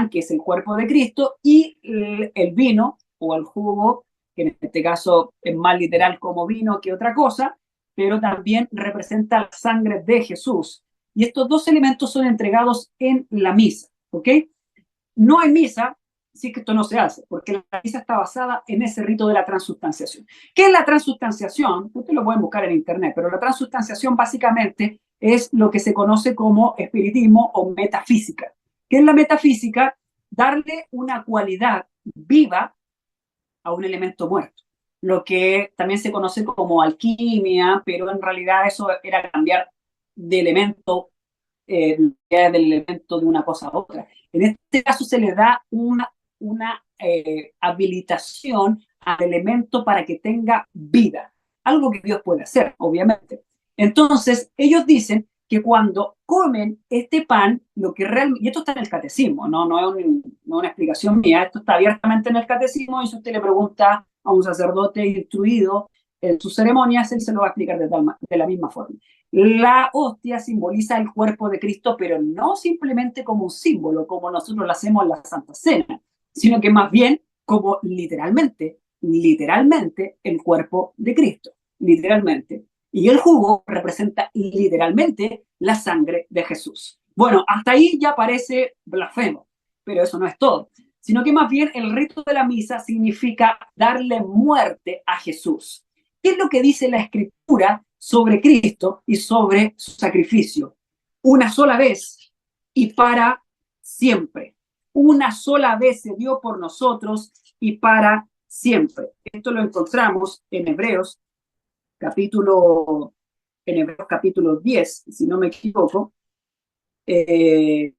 que es el cuerpo de Cristo, y el vino o el jugo, que en este caso es más literal como vino que otra cosa, pero también representa la sangre de Jesús. Y estos dos elementos son entregados en la misa, ¿ok? No hay misa si es que esto no se hace, porque la misa está basada en ese rito de la transustanciación. ¿Qué es la transustanciación? Ustedes lo pueden buscar en internet, pero la transustanciación básicamente es lo que se conoce como espiritismo o metafísica. ¿Qué es la metafísica? Darle una cualidad viva a un elemento muerto, lo que también se conoce como alquimia, pero en realidad eso era cambiar de elemento, del elemento de una cosa a otra. En este caso se le da una habilitación al elemento para que tenga vida, algo que Dios puede hacer, obviamente. Entonces, ellos dicen que cuando comen este pan, lo que realmente, y esto está en el catecismo, no es una explicación mía, esto está abiertamente en el catecismo, y si usted le pregunta a un sacerdote instruido en sus ceremonias, él se lo va a explicar de la misma forma. La hostia simboliza el cuerpo de Cristo, pero no simplemente como un símbolo, como nosotros lo hacemos en la Santa Cena, sino que más bien como literalmente el cuerpo de Cristo, literalmente. Y el jugo representa literalmente la sangre de Jesús. Bueno, hasta ahí ya parece blasfemo, pero eso no es todo, sino que más bien el rito de la misa significa darle muerte a Jesús. ¿Qué es lo que dice la Escritura sobre Cristo y sobre su sacrificio? Una sola vez y para siempre. Una sola vez se dio por nosotros y para siempre. Esto lo encontramos en Hebreos capítulo, en Hebreos capítulo 10, si no me equivoco, eh,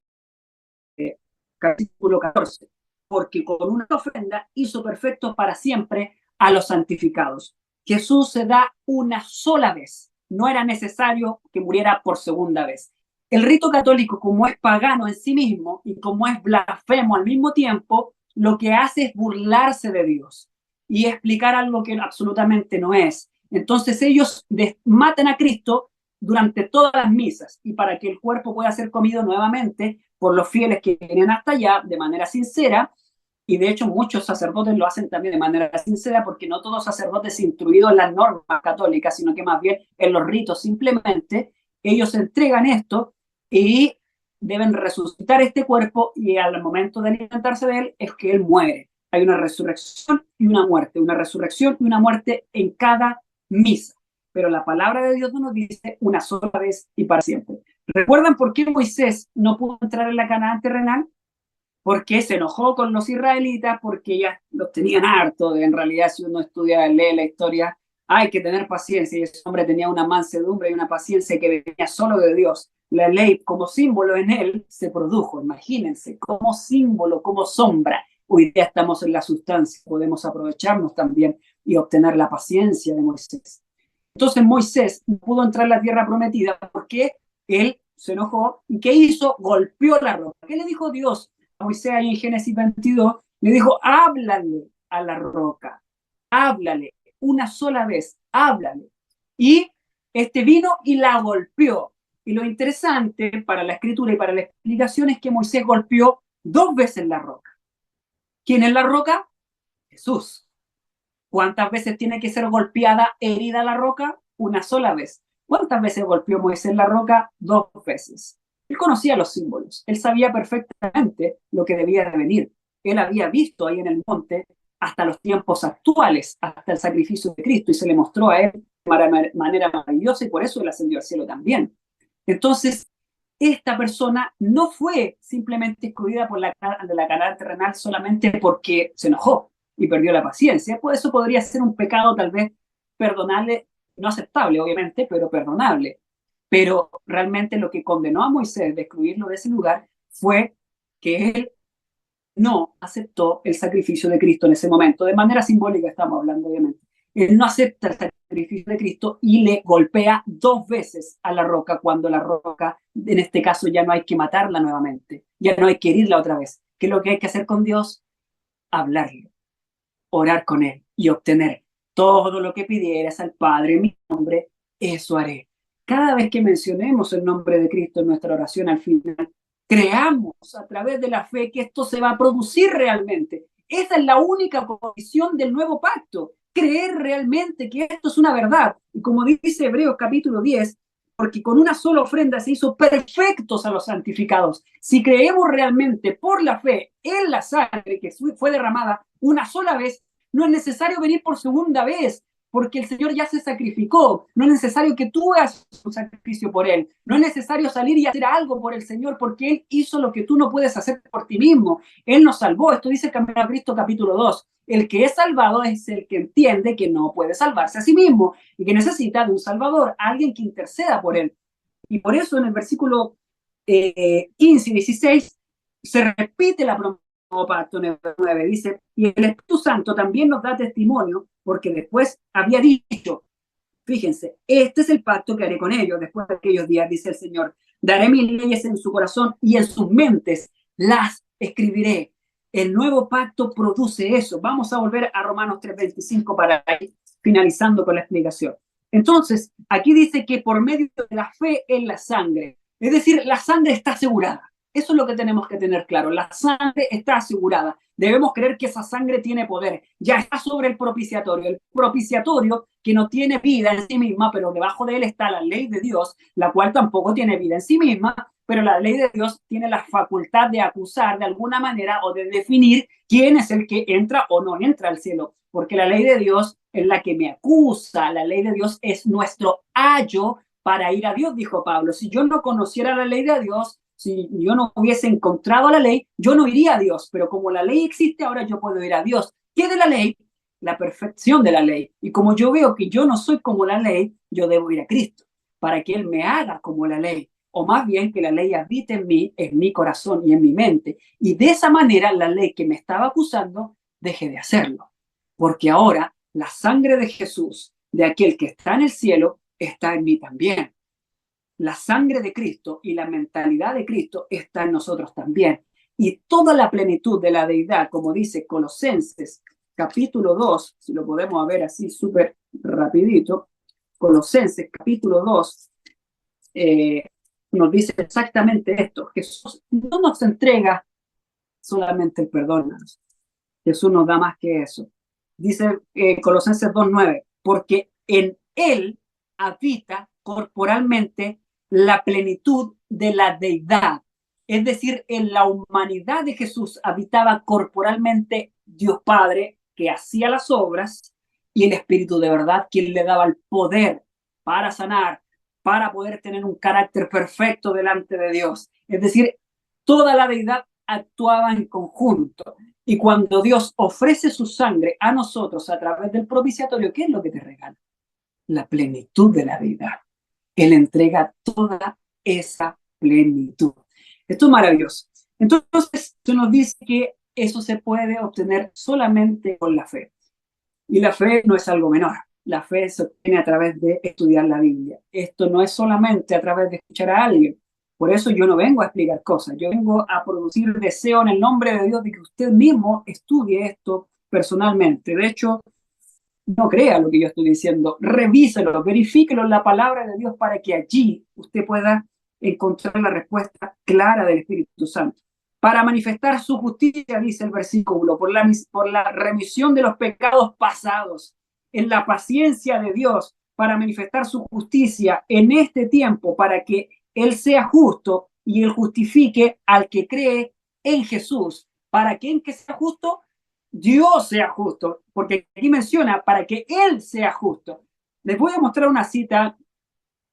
capítulo 14, porque con una ofrenda hizo perfectos para siempre a los santificados. Jesús se da una sola vez, no era necesario que muriera por segunda vez. El rito católico, como es pagano en sí mismo y como es blasfemo al mismo tiempo, lo que hace es burlarse de Dios y explicar algo que absolutamente no es. Entonces ellos matan a Cristo durante todas las misas, y para que el cuerpo pueda ser comido nuevamente por los fieles que vienen hasta allá de manera sincera, y de hecho muchos sacerdotes lo hacen también de manera sincera, porque no todos sacerdotes instruidos en las normas católicas, sino que más bien en los ritos simplemente, ellos entregan esto y deben resucitar este cuerpo, y al momento de alimentarse de él es que él muere. Hay una resurrección y una muerte, una resurrección y una muerte en cada misa. Pero la palabra de Dios nos dice una sola vez y para siempre. ¿Recuerdan por qué Moisés no pudo entrar en la Canaán terrenal? Porque se enojó con los israelitas, porque ya los tenían harto. En realidad, si uno estudia, lee la historia, hay que tener paciencia, y ese hombre tenía una mansedumbre y una paciencia que venía solo de Dios. La ley como símbolo en él se produjo, imagínense, como símbolo, como sombra. Hoy día estamos en la sustancia, podemos aprovecharnos también y obtener la paciencia de Moisés. Entonces Moisés no pudo entrar a la tierra prometida porque él se enojó. ¿Y qué hizo? Golpeó la roca. ¿Qué le dijo Dios a Moisés ahí en Génesis 22? Le dijo: háblale a la roca, háblale una sola vez, háblale. Y vino y la golpeó. Y lo interesante para la escritura y para la explicación es que Moisés golpeó 2 veces la roca. ¿Quién es la roca? Jesús. ¿Cuántas veces tiene que ser golpeada, herida la roca? Una sola vez. ¿Cuántas veces golpeó Moisés la roca? 2 veces. Él conocía los símbolos. Él sabía perfectamente lo que debía de venir. Él había visto ahí en el monte hasta los tiempos actuales, hasta el sacrificio de Cristo, y se le mostró a él de manera maravillosa, y por eso él ascendió al cielo también. Entonces, esta persona no fue simplemente excluida de la Canaán terrenal solamente porque se enojó y perdió la paciencia. Pues eso podría ser un pecado tal vez perdonable, no aceptable obviamente, pero perdonable. Pero realmente lo que condenó a Moisés de excluirlo de ese lugar fue que él no aceptó el sacrificio de Cristo en ese momento. De manera simbólica estamos hablando, obviamente. Él no acepta el sacrificio de Cristo y le golpea 2 veces a la roca, cuando la roca, en este caso, ya no hay que matarla nuevamente, ya no hay que herirla otra vez. ¿Qué es lo que hay que hacer con Dios? Hablarle, orar con Él y obtener todo lo que pidieras al Padre en mi nombre, eso haré. Cada vez que mencionemos el nombre de Cristo en nuestra oración al final, creamos a través de la fe que esto se va a producir realmente. Esa es la única condición del nuevo pacto, creer realmente que esto es una verdad. Y como dice Hebreos capítulo 10, porque con una sola ofrenda se hizo perfectos a los santificados. Si creemos realmente por la fe en la sangre que fue derramada una sola vez, no es necesario venir por segunda vez, porque el Señor ya se sacrificó. No es necesario que tú hagas un sacrificio por Él. No es necesario salir y hacer algo por el Señor, porque Él hizo lo que tú no puedes hacer por ti mismo. Él nos salvó. Esto dice el Camino a Cristo capítulo 2. El que es salvado es el que entiende que no puede salvarse a sí mismo y que necesita de un Salvador, alguien que interceda por Él. Y por eso en el versículo 15 y 16 se repite la promesa. Pacto 9 dice, y el Espíritu Santo también nos da testimonio, porque después había dicho, fíjense, este es el pacto que haré con ellos después de aquellos días, dice el Señor, daré mis leyes en su corazón y en sus mentes las escribiré. El nuevo pacto produce eso. Vamos a volver a Romanos 3:25 para ir finalizando con la explicación. Entonces, aquí dice que por medio de la fe en la sangre, es decir, la sangre está asegurada. Eso es lo que tenemos que tener claro. La sangre está asegurada. Debemos creer que esa sangre tiene poder. Ya está sobre el propiciatorio. El propiciatorio que no tiene vida en sí misma, pero debajo de él está la ley de Dios, la cual tampoco tiene vida en sí misma, pero la ley de Dios tiene la facultad de acusar de alguna manera o de definir quién es el que entra o no entra al cielo. Porque la ley de Dios es la que me acusa. La ley de Dios es nuestro ayo para ir a Dios, dijo Pablo. Si yo no conociera la ley de Dios, si yo no hubiese encontrado la ley, yo no iría a Dios, pero como la ley existe, ahora yo puedo ir a Dios. ¿Qué de la ley? La perfección de la ley. Y como yo veo que yo no soy como la ley, yo debo ir a Cristo para que Él me haga como la ley, o más bien que la ley habite en mí, en mi corazón y en mi mente. Y de esa manera la ley que me estaba acusando deje de hacerlo, porque ahora la sangre de Jesús, de aquel que está en el cielo, está en mí también. La sangre de Cristo y la mentalidad de Cristo está en nosotros también. Y toda la plenitud de la deidad, como dice Colosenses capítulo 2, si lo podemos ver así súper rapidito, Colosenses capítulo 2 nos dice exactamente esto. Jesús no nos entrega solamente el perdón. Jesús nos da más que eso. Dice Colosenses 2:9, porque en Él habita corporalmente la plenitud de la deidad. Es decir, en la humanidad de Jesús habitaba corporalmente Dios Padre, que hacía las obras, y el Espíritu de verdad, quien le daba el poder para sanar, para poder tener un carácter perfecto delante de Dios. Es decir, toda la deidad actuaba en conjunto. Y cuando Dios ofrece su sangre a nosotros a través del propiciatorio, ¿qué es lo que te regala? La plenitud de la deidad. Él entrega toda esa plenitud. Esto es maravilloso. Entonces, se nos dice que eso se puede obtener solamente con la fe. Y la fe no es algo menor. La fe se obtiene a través de estudiar la Biblia. Esto no es solamente a través de escuchar a alguien. Por eso yo no vengo a explicar cosas. Yo vengo a producir deseo en el nombre de Dios de que usted mismo estudie esto personalmente. De hecho, no crea lo que yo estoy diciendo. Revíselo, verifíquelo en la palabra de Dios para que allí usted pueda encontrar la respuesta clara del Espíritu Santo. Para manifestar su justicia, dice el versículo, por la remisión de los pecados pasados, en la paciencia de Dios, para manifestar su justicia en este tiempo, para que Él sea justo y Él justifique al que cree en Jesús. ¿Para que en que sea justo? Dios sea justo, porque aquí menciona para que Él sea justo. Les voy a mostrar una cita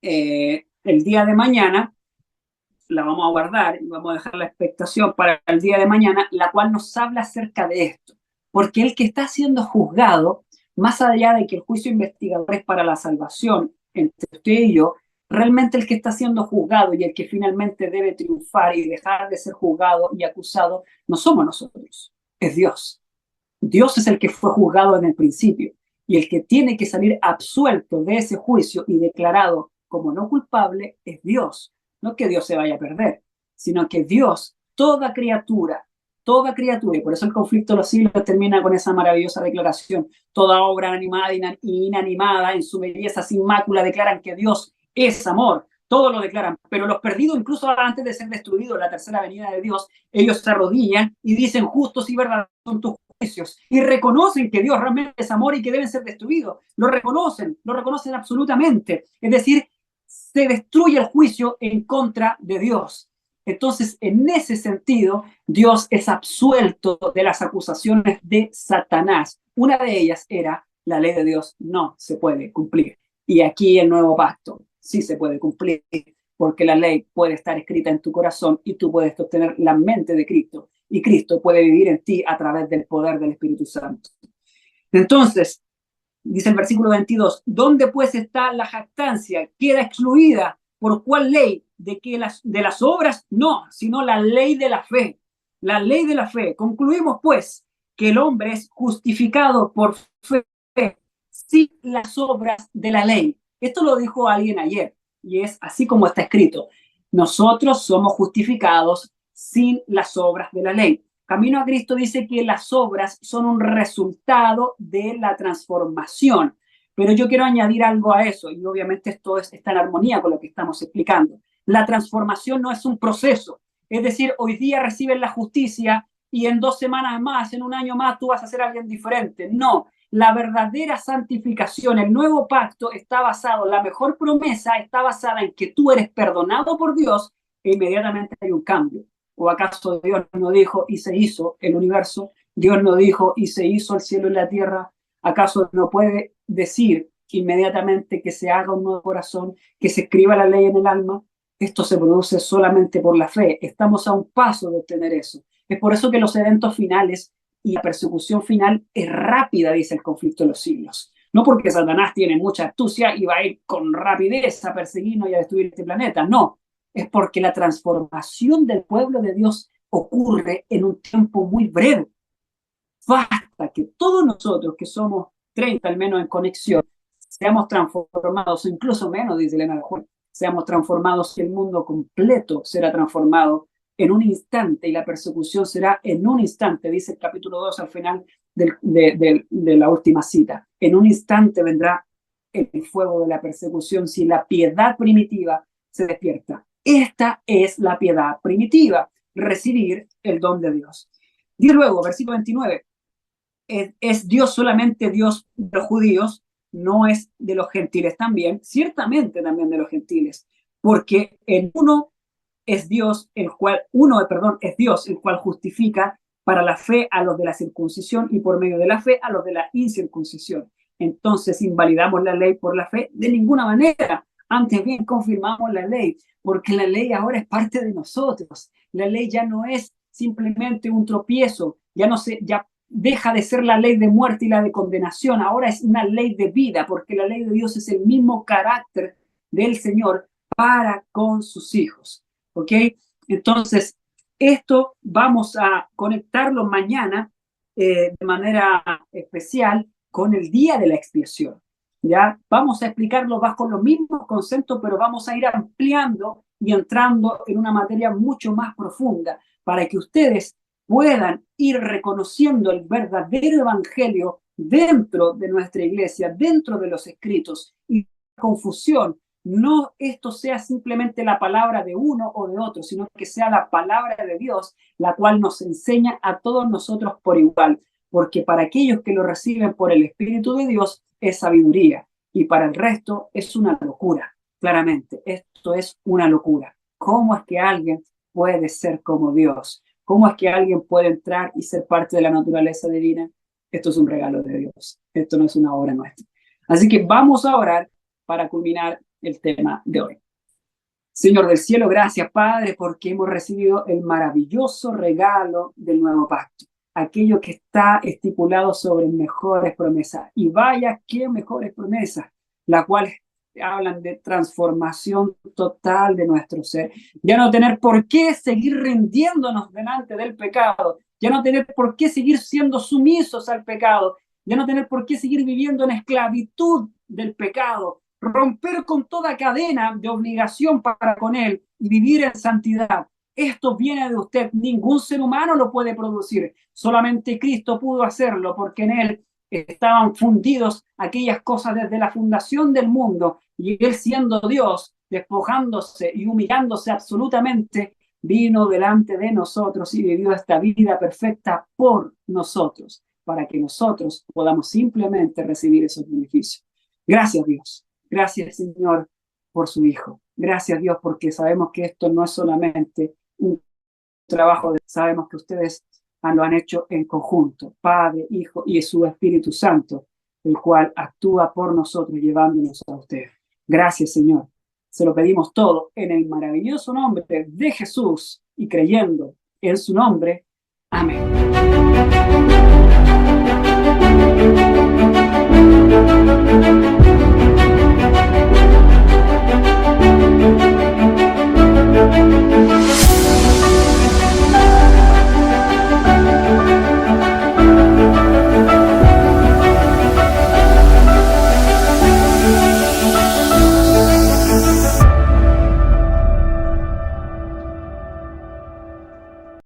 el día de mañana, la vamos a guardar y vamos a dejar la expectación para el día de mañana, la cual nos habla acerca de esto. Porque el que está siendo juzgado, más allá de que el juicio investigador es para la salvación entre usted y yo, realmente el que está siendo juzgado y el que finalmente debe triunfar y dejar de ser juzgado y acusado, no somos nosotros, es Dios. Dios es el que fue juzgado en el principio y el que tiene que salir absuelto de ese juicio y declarado como no culpable es Dios. No que Dios se vaya a perder, sino que Dios, toda criatura, y por eso el conflicto de los siglos termina con esa maravillosa declaración, toda obra animada e inanimada en su belleza sin mácula declaran que Dios es amor. Todos lo declaran, pero los perdidos, incluso antes de ser destruidos, la tercera venida de Dios, ellos se arrodillan y dicen justos y verdaderos son tus juicios y reconocen que Dios realmente es amor y que deben ser destruidos. Lo reconocen absolutamente. Es decir, se destruye el juicio en contra de Dios. Entonces, en ese sentido, Dios es absuelto de las acusaciones de Satanás. Una de ellas era la ley de Dios no se puede cumplir. Y aquí el nuevo pacto sí se puede cumplir, porque la ley puede estar escrita en tu corazón y tú puedes obtener la mente de Cristo. Y Cristo puede vivir en ti a través del poder del Espíritu Santo. Entonces, dice el versículo 22, ¿dónde pues está la jactancia? ¿Queda excluida? ¿Por cuál ley? ¿De las obras? No, sino la ley de la fe. La ley de la fe. Concluimos pues que el hombre es justificado por fe sin las obras de la ley. Esto lo dijo alguien ayer y es así como está escrito. Nosotros somos justificados sin las obras de la ley. Camino a Cristo dice que las obras son un resultado de la transformación. Pero yo quiero añadir algo a eso, y obviamente esto está en armonía con lo que estamos explicando. La transformación no es un proceso. Es decir, hoy día recibes la justicia y en 2 semanas más, en un año más, tú vas a ser alguien diferente. No, la verdadera santificación, el nuevo pacto está basado, la mejor promesa está basada en que tú eres perdonado por Dios e inmediatamente hay un cambio. ¿O acaso Dios no dijo y se hizo el universo? ¿Dios no dijo y se hizo el cielo y la tierra? ¿Acaso no puede decir inmediatamente que se haga un nuevo corazón, que se escriba la ley en el alma? Esto se produce solamente por la fe. Estamos a un paso de obtener eso. Es por eso que los eventos finales y la persecución final es rápida, dice el conflicto de los siglos. No porque Satanás tiene mucha astucia y va a ir con rapidez a perseguirnos y a destruir este planeta. No, es porque la transformación del pueblo de Dios ocurre en un tiempo muy breve. Basta que todos nosotros que somos 30 al menos en conexión, seamos transformados, incluso menos, dice Elena de Juan, seamos transformados y el mundo completo será transformado en un instante y la persecución será en un instante, dice el capítulo 2 al final de la última cita. En un instante vendrá el fuego de la persecución si la piedad primitiva se despierta. Esta es la piedad primitiva, recibir el don de Dios. Y luego, versículo 29, ¿es Dios solamente Dios de los judíos? No es de los gentiles también, ciertamente también de los gentiles, porque el uno es Dios, el cual justifica para la fe a los de la circuncisión y por medio de la fe a los de la incircuncisión. Entonces, ¿invalidamos la ley por la fe? De ninguna manera. Antes bien, confirmamos la ley, porque la ley ahora es parte de nosotros. La ley ya no es simplemente un tropiezo, ya deja de ser la ley de muerte y la de condenación, ahora es una ley de vida, porque la ley de Dios es el mismo carácter del Señor para con sus hijos. ¿Ok? Entonces, esto vamos a conectarlo mañana de manera especial con el día de la expiación. ¿Ya? Vamos a explicarlo bajo los mismos conceptos, pero vamos a ir ampliando y entrando en una materia mucho más profunda para que ustedes puedan ir reconociendo el verdadero evangelio dentro de nuestra iglesia, dentro de los escritos, y la confusión no esto sea simplemente la palabra de uno o de otro, sino que sea la palabra de Dios, la cual nos enseña a todos nosotros por igual, porque para aquellos que lo reciben por el Espíritu de Dios es sabiduría, y para el resto es una locura. Claramente, esto es una locura. ¿Cómo es que alguien puede ser como Dios? ¿Cómo es que alguien puede entrar y ser parte de la naturaleza divina? Esto es un regalo de Dios. Esto no es una obra nuestra. Así que vamos a orar para culminar el tema de hoy. Señor del cielo, gracias, Padre, porque hemos recibido el maravilloso regalo del nuevo pacto, aquello que está estipulado sobre mejores promesas. Y vaya, qué mejores promesas, las cuales hablan de transformación total de nuestro ser. Ya no tener por qué seguir rindiéndonos delante del pecado, ya no tener por qué seguir siendo sumisos al pecado, ya no tener por qué seguir viviendo en esclavitud del pecado, romper con toda cadena de obligación para con Él y vivir en santidad. Esto viene de usted, ningún ser humano lo puede producir, solamente Cristo pudo hacerlo, porque en Él estaban fundidos aquellas cosas desde la fundación del mundo, y Él, siendo Dios, despojándose y humillándose absolutamente, vino delante de nosotros y vivió esta vida perfecta por nosotros, para que nosotros podamos simplemente recibir esos beneficios. Gracias, Dios. Gracias, Señor, por su Hijo. Gracias, Dios, porque sabemos que esto no es solamente un trabajo, sabemos que ustedes lo han hecho en conjunto, Padre, Hijo y su Espíritu Santo, el cual actúa por nosotros, llevándonos a ustedes. Gracias, Señor. Se lo pedimos todo en el maravilloso nombre de Jesús y creyendo en su nombre. Amén.